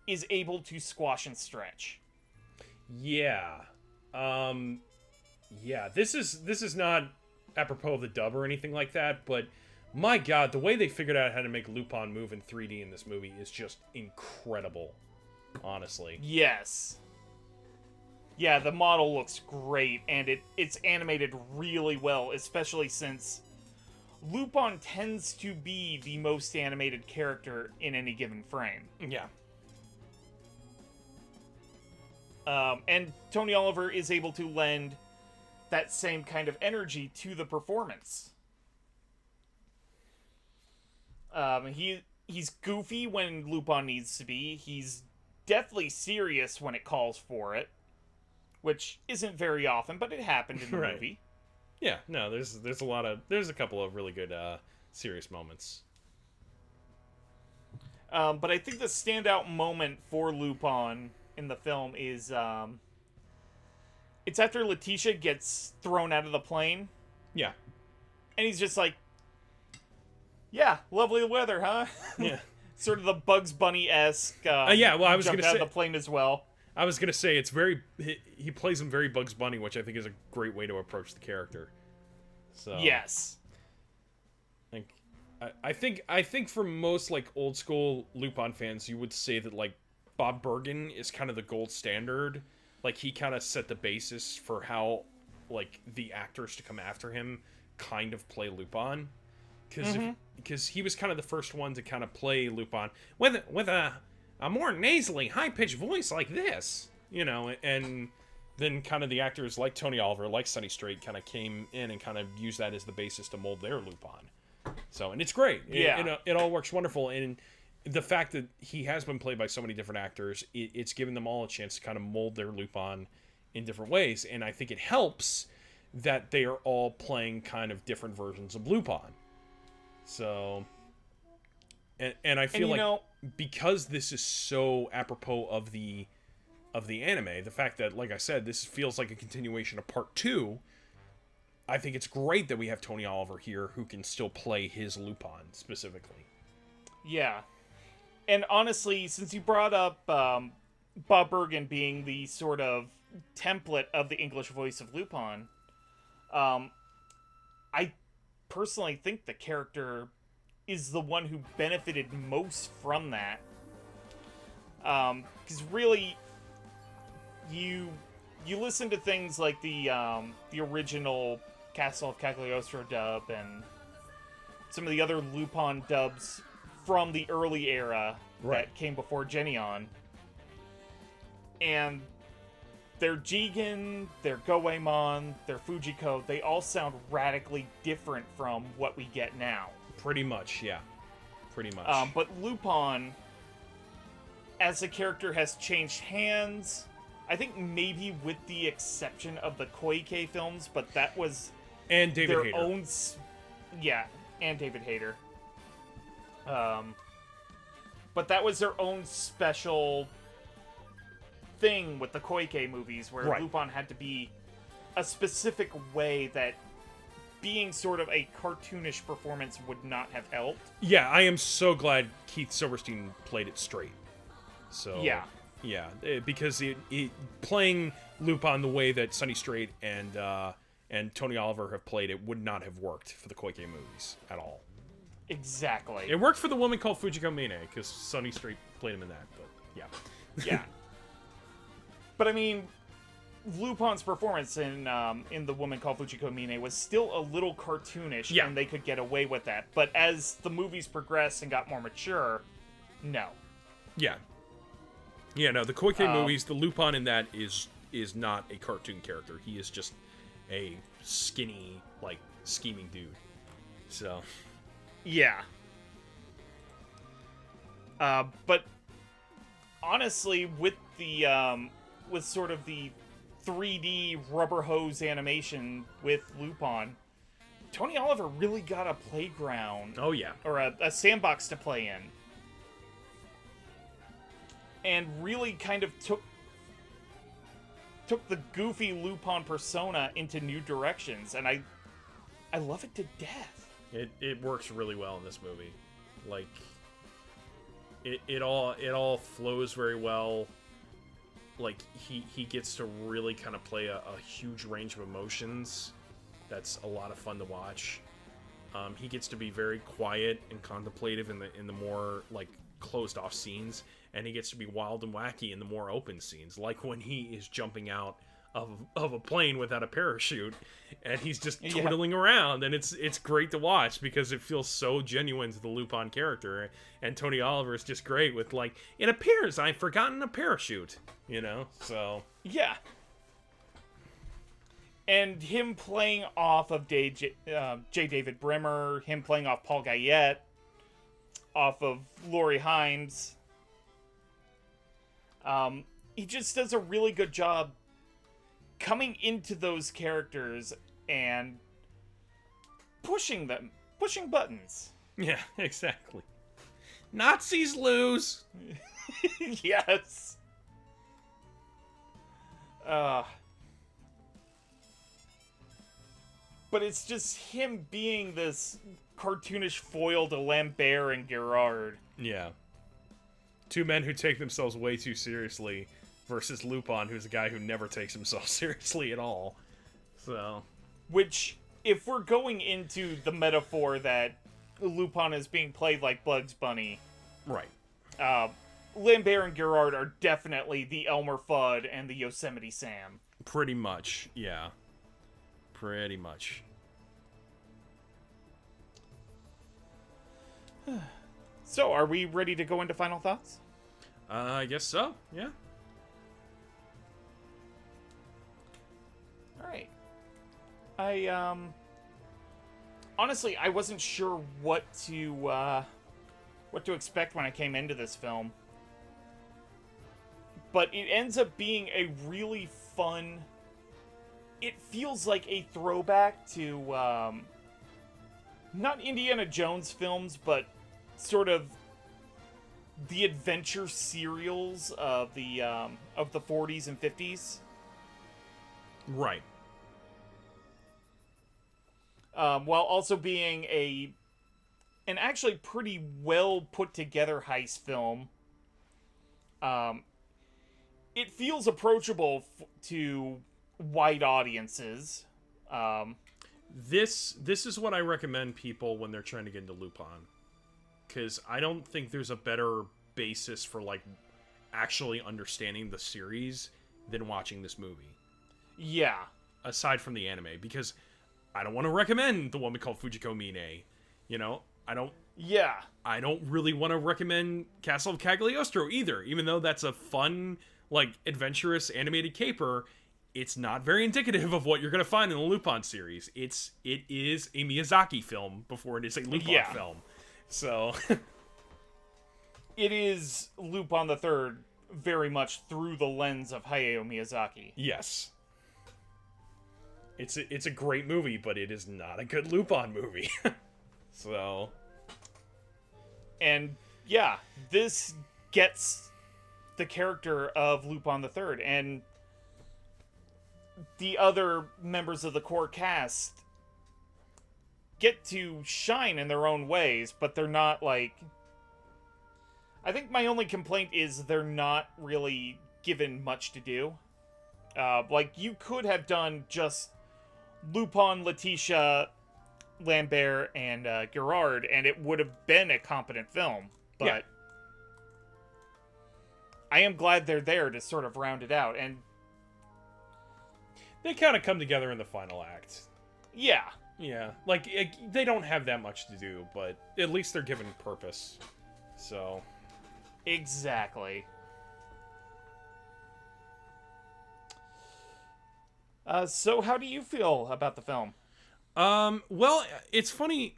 is able to squash and stretch. Yeah. Yeah, this is not apropos of the dub or anything like that, but my god, the way they figured out how to make Lupin move in 3D in this movie is just incredible. Honestly. Yes. Yeah, the model looks great, and it's animated really well, especially since Lupin tends to be the most animated character in any given frame. Yeah. And Tony Oliver is able to lend that same kind of energy to the performance. He's goofy when Lupin needs to be. He's deathly serious when it calls for it, which isn't very often, but it happened in the movie. Yeah, no, there's a couple of really good serious moments. But I think the standout moment for Lupin in the film is it's after Letitia gets thrown out of the plane. Yeah. And he's just like, yeah, lovely weather, huh? Yeah. Sort of the Bugs Bunny-esque. Yeah, well, I was going to say... out of the plane as well. I was going to say, it's very... He plays him very Bugs Bunny, which I think is a great way to approach the character. So... Yes. I think for most, like, old-school Lupin fans, you would say that, like, Bob Bergen is kind of the gold standard. Like, he kind of set the basis for how, like, the actors to come after him kind of play Lupin. Because he was kind of the first one to kind of play Lupin with a more nasally, high-pitched voice like this, you know, and then kind of the actors like Tony Oliver, like Sonny Strait, kind of came in and kind of used that as the basis to mold their Lupin. So, and it's great. Yeah. It all works wonderful, and the fact that he has been played by so many different actors, it's given them all a chance to kind of mold their Lupin in different ways, and I think it helps that they are all playing kind of different versions of Lupin. So, and I feel like because this is so apropos of the anime, the fact that, like I said, this feels like a continuation of part 2, I think it's great that we have Tony Oliver here who can still play his Lupin specifically. Yeah. And honestly, since you brought up Bob Bergen being the sort of template of the English voice of Lupin, I personally think the character is the one who benefited most from that. Because really, you listen to things like the original Castle of Cagliostro dub and some of the other Lupin dubs from the early era that came before Genion. And their Jigen, their Goemon, their Fujiko, they all sound radically different from what we get now. Pretty much, yeah. Pretty much. But Lupin, as a character, has changed hands. I think maybe with the exception of the Koike films, but that was and David their Hayter. own... Yeah, and David Hayter. But that was their own special thing with the Koike movies, where Lupin had to be a specific way that being sort of a cartoonish performance would not have helped. Yeah, I am so glad Keith Silverstein played it straight. So yeah, because it playing Lupin the way that Sonny Strait and Tony Oliver have played it would not have worked for the Koike movies at all. Exactly. It worked for The Woman Called Fujiko Mine, because Sonny Strait played him in that, but yeah. Yeah. But I mean, Lupin's performance in The Woman Called Fujiko Mine was still a little cartoonish, and they could get away with that. But as the movies progressed and got more mature, no. Yeah. Yeah, no, the Koike movies, the Lupin in that is not a cartoon character. He is just a skinny, like, scheming dude. So... Yeah. But honestly, with the with sort of the 3D rubber hose animation with Lupin, Tony Oliver really got a playground. Oh yeah. Or a sandbox to play in. And really kind of took the goofy Lupin persona into new directions, and I love it to death. It works really well in this movie. Like it all flows very well. Like he gets to really kind of play a huge range of emotions. That's a lot of fun to watch. He gets to be very quiet and contemplative in the more like closed off scenes, and he gets to be wild and wacky in the more open scenes, like when he is jumping out of a plane without a parachute, and he's just twiddling around, and it's great to watch because it feels so genuine to the Lupin character, and Tony Oliver is just great with, like, it appears I've forgotten a parachute, you know, so... Yeah. And him playing off of J. David Brimmer, him playing off Paul Guyette, off of Laurie Himes, he just does a really good job coming into those characters and pushing buttons. Yeah, exactly. Nazis lose. Yes. But it's just him being this cartoonish foil to Lambert and Gerard. Yeah. Two men who take themselves way too seriously versus Lupin, who's a guy who never takes himself seriously at all. So... Which, if we're going into the metaphor that Lupin is being played like Bugs Bunny... Right. Lambert and Gerard are definitely the Elmer Fudd and the Yosemite Sam. Pretty much, yeah. Pretty much. So, are we ready to go into final thoughts? I guess so, yeah. Alright. Honestly, I wasn't sure what to expect when I came into this film. But it ends up being a really fun... It feels like a throwback to, not Indiana Jones films, but sort of the adventure serials of the 40s and 50s. Right. While also being an actually pretty well put together heist film. It feels approachable to wide audiences. This is what I recommend people when they're trying to get into Lupin, because I don't think there's a better basis for like actually understanding the series than watching this movie. Yeah. Aside from the anime, because I don't want to recommend the woman called Fujiko Mine. You know, I don't really want to recommend Castle of Cagliostro either, even though that's a fun, like, adventurous animated caper. It's not very indicative of what you're going to find in the Lupin series. It is a Miyazaki film before it is a Lupin film. So it is Lupin the Third very much through the lens of Hayao Miyazaki. Yes. It's a great movie, but it is not a good Lupin movie. So, and yeah, this gets the character of Lupin the Third, and the other members of the core cast get to shine in their own ways, but they're not like... I think my only complaint is they're not really given much to do. Like, you could have done just Lupin, Letitia, Lambert, and Gerard, and it would have been a competent film. But yeah. I am glad they're there to sort of round it out, and they kind of come together in the final act. Yeah. Yeah. Like, they don't have that much to do, but at least they're given purpose. So. Exactly. So how do you feel about the film? Well, it's funny.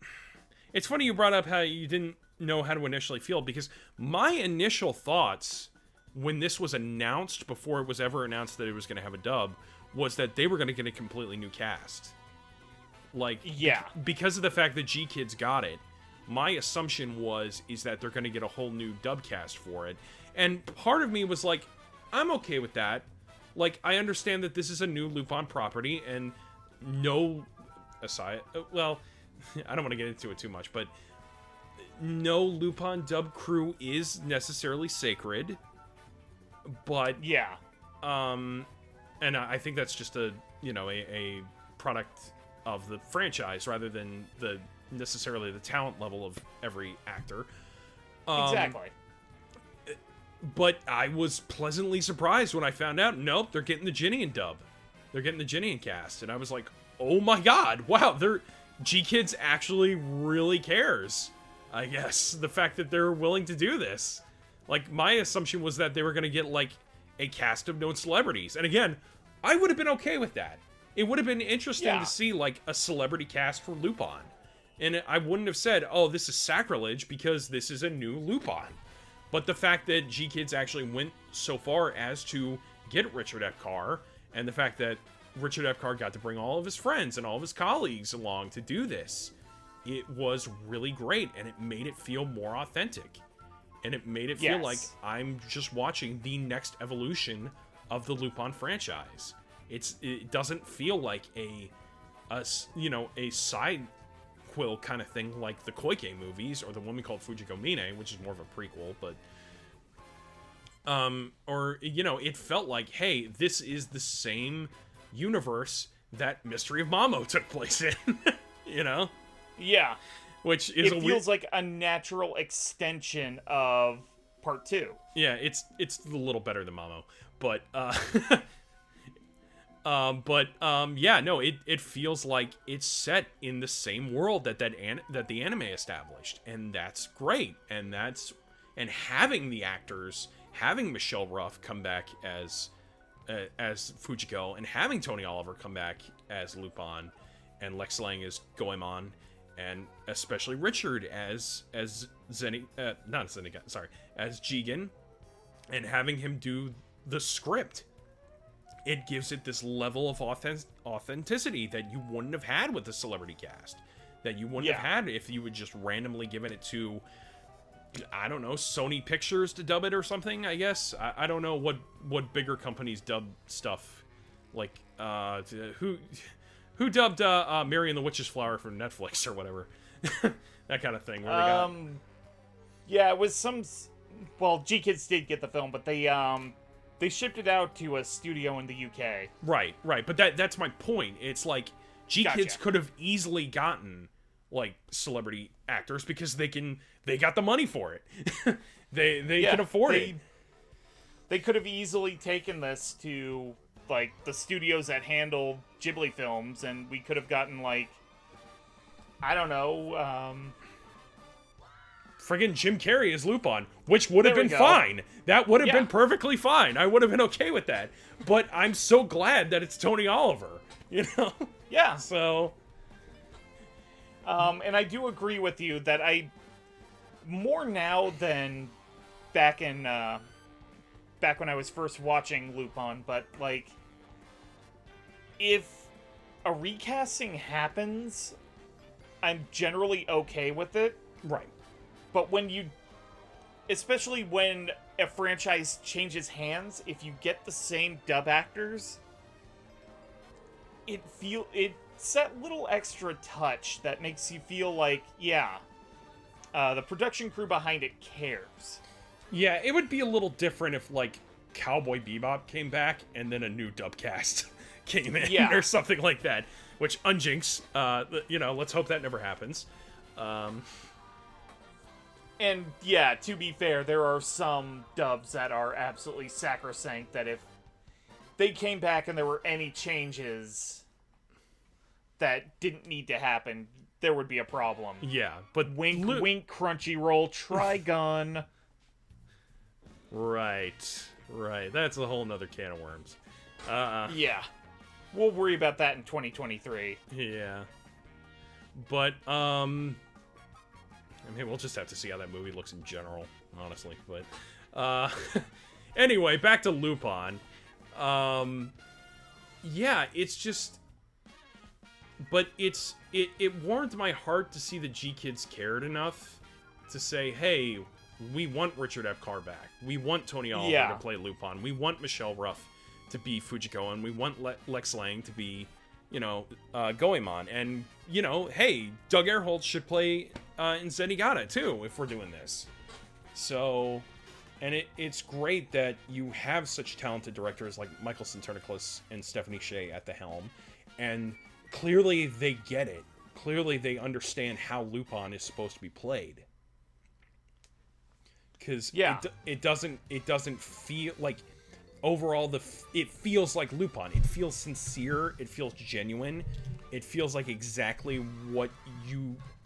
It's funny you brought up how you didn't know how to initially feel, because my initial thoughts when this was announced, before it was ever announced that it was going to have a dub, was that they were going to get a completely new cast. Like, yeah, because of the fact that G-Kids got it, my assumption is that they're going to get a whole new dub cast for it. And part of me was like, I'm okay with that. Like, I understand that this is a new Lupin property, and no... aside... Well, I don't want to get into it too much, but no Lupin dub crew is necessarily sacred. But... yeah. And I think that's just a product of the franchise rather than necessarily the talent level of every actor. Exactly. But I was pleasantly surprised when I found out, nope, they're getting the Ginian dub. They're getting the Ginian cast. And I was like, oh my god, wow, G-Kids actually really cares, I guess. The fact that they're willing to do this. Like, my assumption was that they were going to get, like, a cast of known celebrities. And again, I would have been okay with that. It would have been interesting to see, like, a celebrity cast for Lupin. And I wouldn't have said, oh, this is sacrilege because this is a new Lupin. But the fact that G-Kids actually went so far as to get Richard Epcar, and the fact that Richard Epcar got to bring all of his friends and all of his colleagues along to do this, it was really great, and it made it feel more authentic. And it made it feel like I'm just watching the next evolution of the Lupin franchise. It doesn't feel like a side quill kind of thing like the Koike movies or the one we called Fujiko Mine, which is more of a prequel, but it felt like, hey, this is the same universe that Mystery of Mamo took place in. Yeah. Which is feels like a natural extension of part 2. Yeah, it's a little better than Mamo, but it feels like it's set in the same world that the anime established, and that's great. And having the actors, having Michelle Ruff come back as Fujiko, and having Tony Oliver come back as Lupin, and Lex Lang as Goemon, and especially Richard as Jigen, and having him do the script. It gives it this level of authenticity that you wouldn't have had with the celebrity cast. That you wouldn't have had if you would just randomly given it to, I don't know, Sony Pictures to dub it or something, I guess. I don't know what bigger companies dub stuff. Like, who dubbed Mary and the Witch's Flower for Netflix or whatever. That kind of thing. Yeah, it was some... Well, G-Kids did get the film, but they shipped it out to a studio in the UK. Right. But that's my point. It's like G-Kids could have easily gotten like celebrity actors because they got the money for it. they can afford it. They could have easily taken this to like the studios that handle Ghibli films, and we could have gotten like, I don't know, friggin' Jim Carrey as Lupin, which would have been fine. That would have been perfectly fine. I would have been okay with that. But I'm so glad that it's Tony Oliver, Yeah. So. And I do agree with you that more now than back when I was first watching Lupin, but like, if a recasting happens, I'm generally okay with it. Right. But especially when a franchise changes hands, if you get the same dub actors, it's that little extra touch that makes you feel like, the production crew behind it cares. Yeah, it would be a little different if, like, Cowboy Bebop came back and then a new dub cast came in or something like that. Which, unjinx, let's hope that never happens. And, yeah, to be fair, there are some dubs that are absolutely sacrosanct that if they came back and there were any changes that didn't need to happen, there would be a problem. Yeah, but... Wink, wink, Crunchyroll, Trigun. Right. That's a whole nother can of worms. Yeah. We'll worry about that in 2023. Yeah. But, I mean, we'll just have to see how that movie looks in general, honestly. But, anyway, back to Lupin. Yeah, it's just... But it warmed my heart to see the G-Kids cared enough to say, hey, we want Richard F. Carr back. We want Tony Oliver to play Lupin. We want Michelle Ruff to be Fujiko, and we want Lex Lang to be, Goemon. And, hey, Doug Erholtz should play in Zenigata, too, if we're doing this. So, and it's great that you have such talented directors like Michael Sinterniklaas and Stephanie Shea at the helm, and clearly they get it. Clearly they understand how Lupin is supposed to be played. Because it doesn't feel like... Overall, it feels like Lupin. It feels sincere. It feels genuine. It feels like exactly what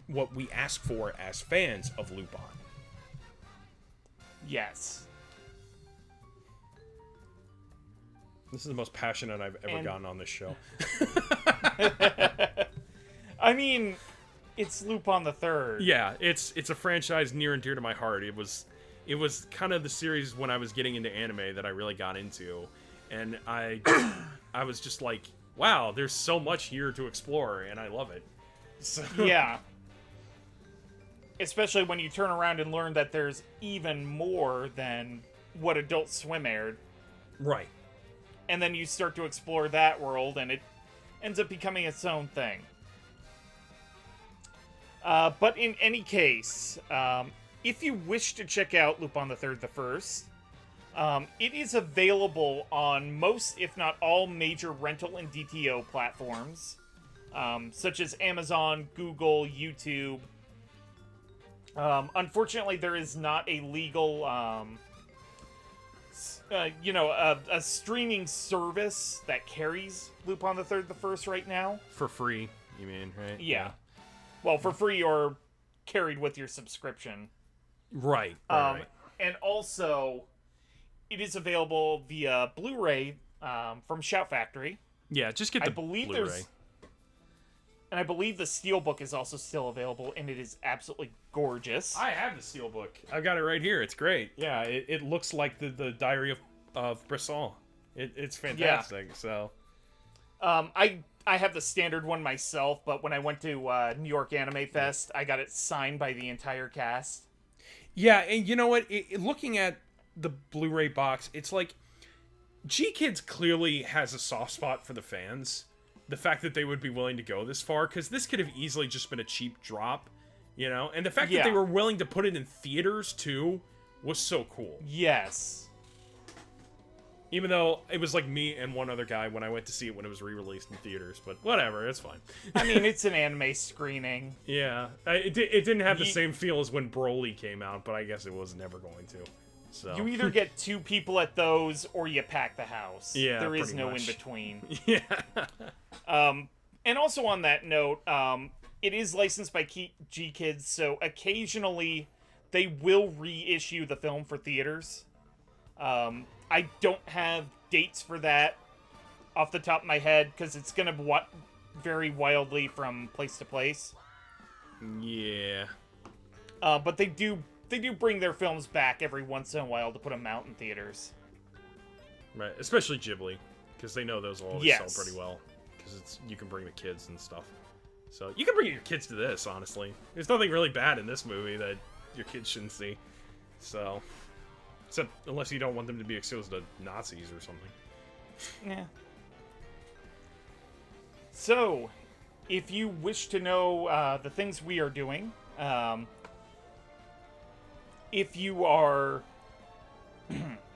we ask for as fans of Lupin. Yes. This is the most passionate I've ever gotten on this show. I mean, it's Lupin the Third. Yeah, it's a franchise near and dear to my heart. It was kind of the series when I was getting into anime that I really got into, and I was just like, wow, there's so much here to explore, and I love it. So. Yeah. Especially when you turn around and learn that there's even more than what Adult Swim aired. Right. and then you start to explore that world, and it ends up becoming its own thing. But in any case, if you wish to check out Lupin the Third, the First, it is available on most, if not all, major rental and DTO platforms, such as Amazon, Google, YouTube. Unfortunately, there is not a legal, a streaming service that carries Lupin the Third, the First right now. For free, you mean, right? Yeah. Well, for free or carried with your subscription. Right. And also, it is available via Blu-ray from Shout Factory. Yeah, just get the Blu-ray. And I believe the Steelbook is also still available, and it is absolutely gorgeous. I have the Steelbook. I've got it right here. It's great. Yeah, it looks like the Diary of Bresson. It's fantastic. Yeah. So, I have the standard one myself, but when I went to New York Anime Fest, I got it signed by the entire cast. Yeah, and you know what? Looking at the Blu-ray box, it's like G-Kids clearly has a soft spot for the fans. The fact that they would be willing to go this far, because this could have easily just been a cheap drop, you know? And the fact that they were willing to put it in theaters, too, was so cool. Yes. Even though it was like me and one other guy when I went to see it when it was re-released in theaters, but whatever, it's fine. I mean, it's an anime screening. Yeah. It didn't have the same feel as when Broly came out, but I guess it was never going to. So. You either get 2 people at those, or you pack the house. Yeah, there is no much. in between. Yeah. And also on that note, it is licensed by G-Kids, so occasionally they will reissue the film for theaters. I don't have dates for that off the top of my head, because it's going to vary wildly from place to place. Yeah. But they do bring their films back every once in a while to put them out in theaters. Right, especially Ghibli, because they know those will always sell pretty well. Because you can bring the kids and stuff. So you can bring your kids to this, honestly. There's nothing really bad in this movie that your kids shouldn't see. So, except unless you don't want them to be exposed to Nazis or something. Yeah. So, if you wish to know the things we are doing, if you are,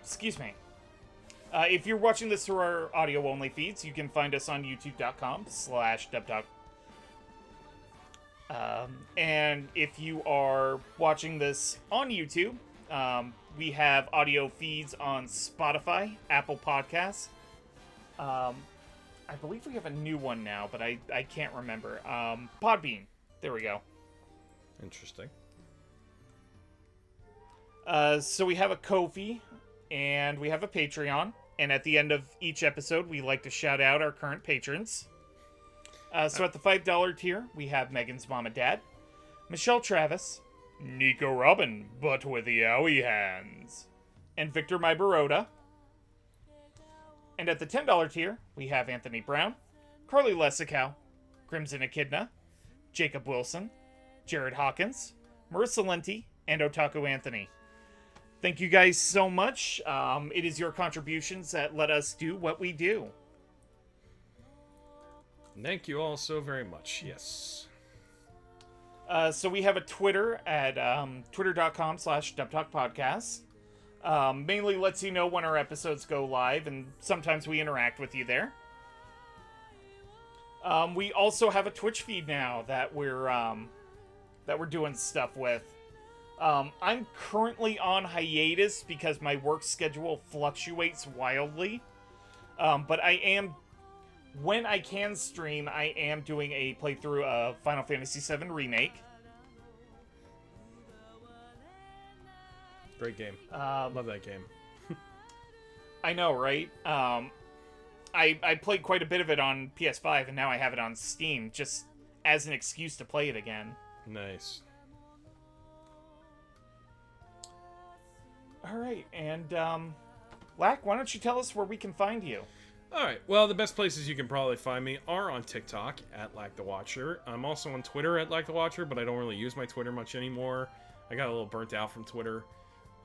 excuse me, if you're watching this through our audio-only feeds, you can find us on youtube.com/dubtalk. And if you are watching this on YouTube, we have audio feeds on Spotify, Apple Podcasts. I believe we have a new one now, but I can't remember. Podbean. There we go. Interesting. So we have a Ko-fi, and we have a Patreon, and at the end of each episode, we like to shout out our current patrons. So at the $5 tier, we have Megan's mom and dad, Michelle Travis, Nico Robin, but with the owie hands, and Victor Mybaroda. And at the $10 tier, we have Anthony Brown, Carly Lessikow, Crimson Echidna, Jacob Wilson, Jared Hawkins, Marissa Lenti, and Otaku Anthony. Thank you guys so much. It is your contributions that let us do what we do. Thank you all so very much. Yes. So we have a Twitter at twitter.com/dubtalkpodcast. Mainly lets you know when our episodes go live, and sometimes we interact with you there. We also have a Twitch feed now that we're doing stuff with. I'm currently on hiatus because my work schedule fluctuates wildly. But I am, when I can stream, I am doing a playthrough of Final Fantasy VII Remake. Great game. Love that game. I know, right? I played quite a bit of it on PS5, and now I have it on Steam, just as an excuse to play it again. Nice. Alright, and, Lac, why don't you tell us where we can find you? Alright, well, the best places you can probably find me are on TikTok, at Lac the Watcher. I'm also on Twitter, at Lac the Watcher, but I don't really use my Twitter much anymore. I got a little burnt out from Twitter.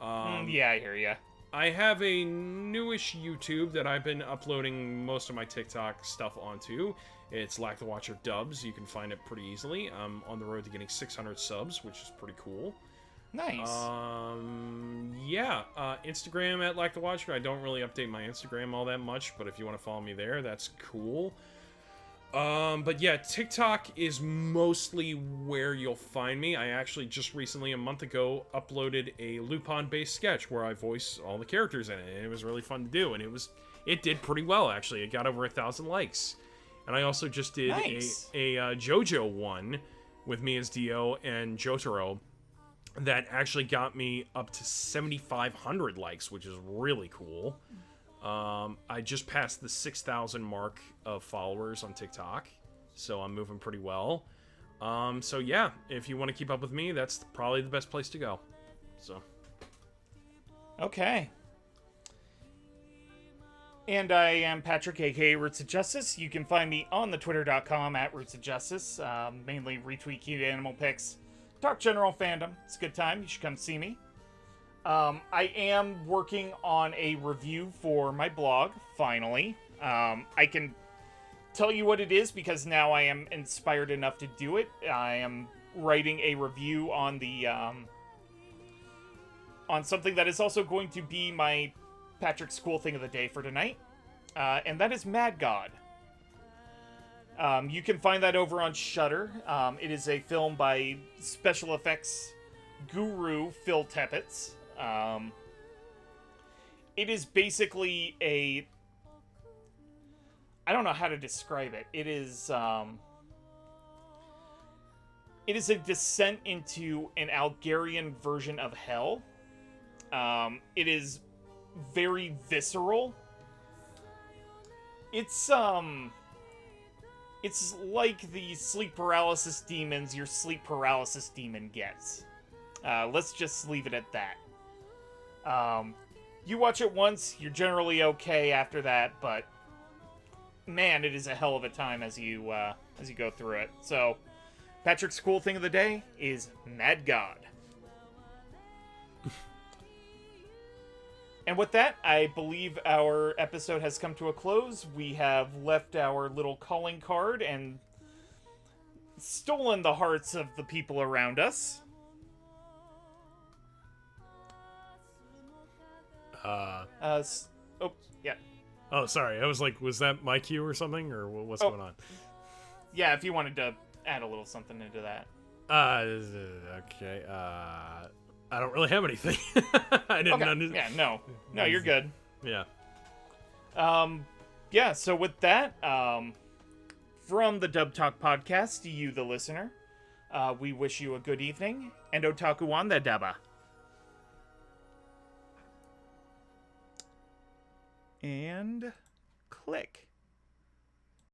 Yeah, I hear ya. I have a newish YouTube that I've been uploading most of my TikTok stuff onto. It's Lac the Watcher Dubs. You can find it pretty easily. I'm on the road to getting 600 subs, which is pretty cool. Nice. Instagram at Lac the Watcher. I don't really update my Instagram all that much, but if you want to follow me there, that's cool. But yeah, TikTok is mostly where you'll find me. I actually just recently, a month ago, uploaded a Lupin-based sketch where I voice all the characters in it, and it was really fun to do, and it did pretty well, actually. It got over 1,000 likes. And I also just did a JoJo one with me as Dio and Jotaro that actually got me up to 7,500 likes, which is really cool. I just passed the 6,000 mark of followers on TikTok, so I'm moving pretty well. So yeah, if you want to keep up with me, that's probably the best place to go. So. Okay. And I am Patrick, aka Roots of Justice. You can find me on the twitter.com at Roots of Justice. Mainly retweet cute animal pics. Talk general fandom. It's a good time. You should come see me. I am working on a review for my blog, finally. I can tell you what it is because now I am inspired enough to do it. I am writing a review on the, on something that is also going to be my Patrick's cool thing of the day for tonight. And that is Mad God. You can find that over on Shudder. It is a film by special effects guru Phil Teppets. It is basically a... I don't know how to describe it. It is a descent into an Algerian version of hell. It is very visceral. It's like the sleep paralysis demons your sleep paralysis demon gets. Let's just leave it at that. You watch it once, you're generally okay after that, but man, it is a hell of a time as you go through it. So, Patrick's cool thing of the day is Mad God. And with that, I believe our episode has come to a close. We have left our little calling card and stolen the hearts of the people around us. Yeah. Oh, sorry. I was like, was that my cue or something? Or what's going on? Yeah, if you wanted to add a little something into that. Okay. I don't really have anything. I didn't understand. Yeah, no, you're good. Yeah. Yeah, so with that, from the Dub Talk podcast to you, the listener, we wish you a good evening, and otaku on the daba. And click.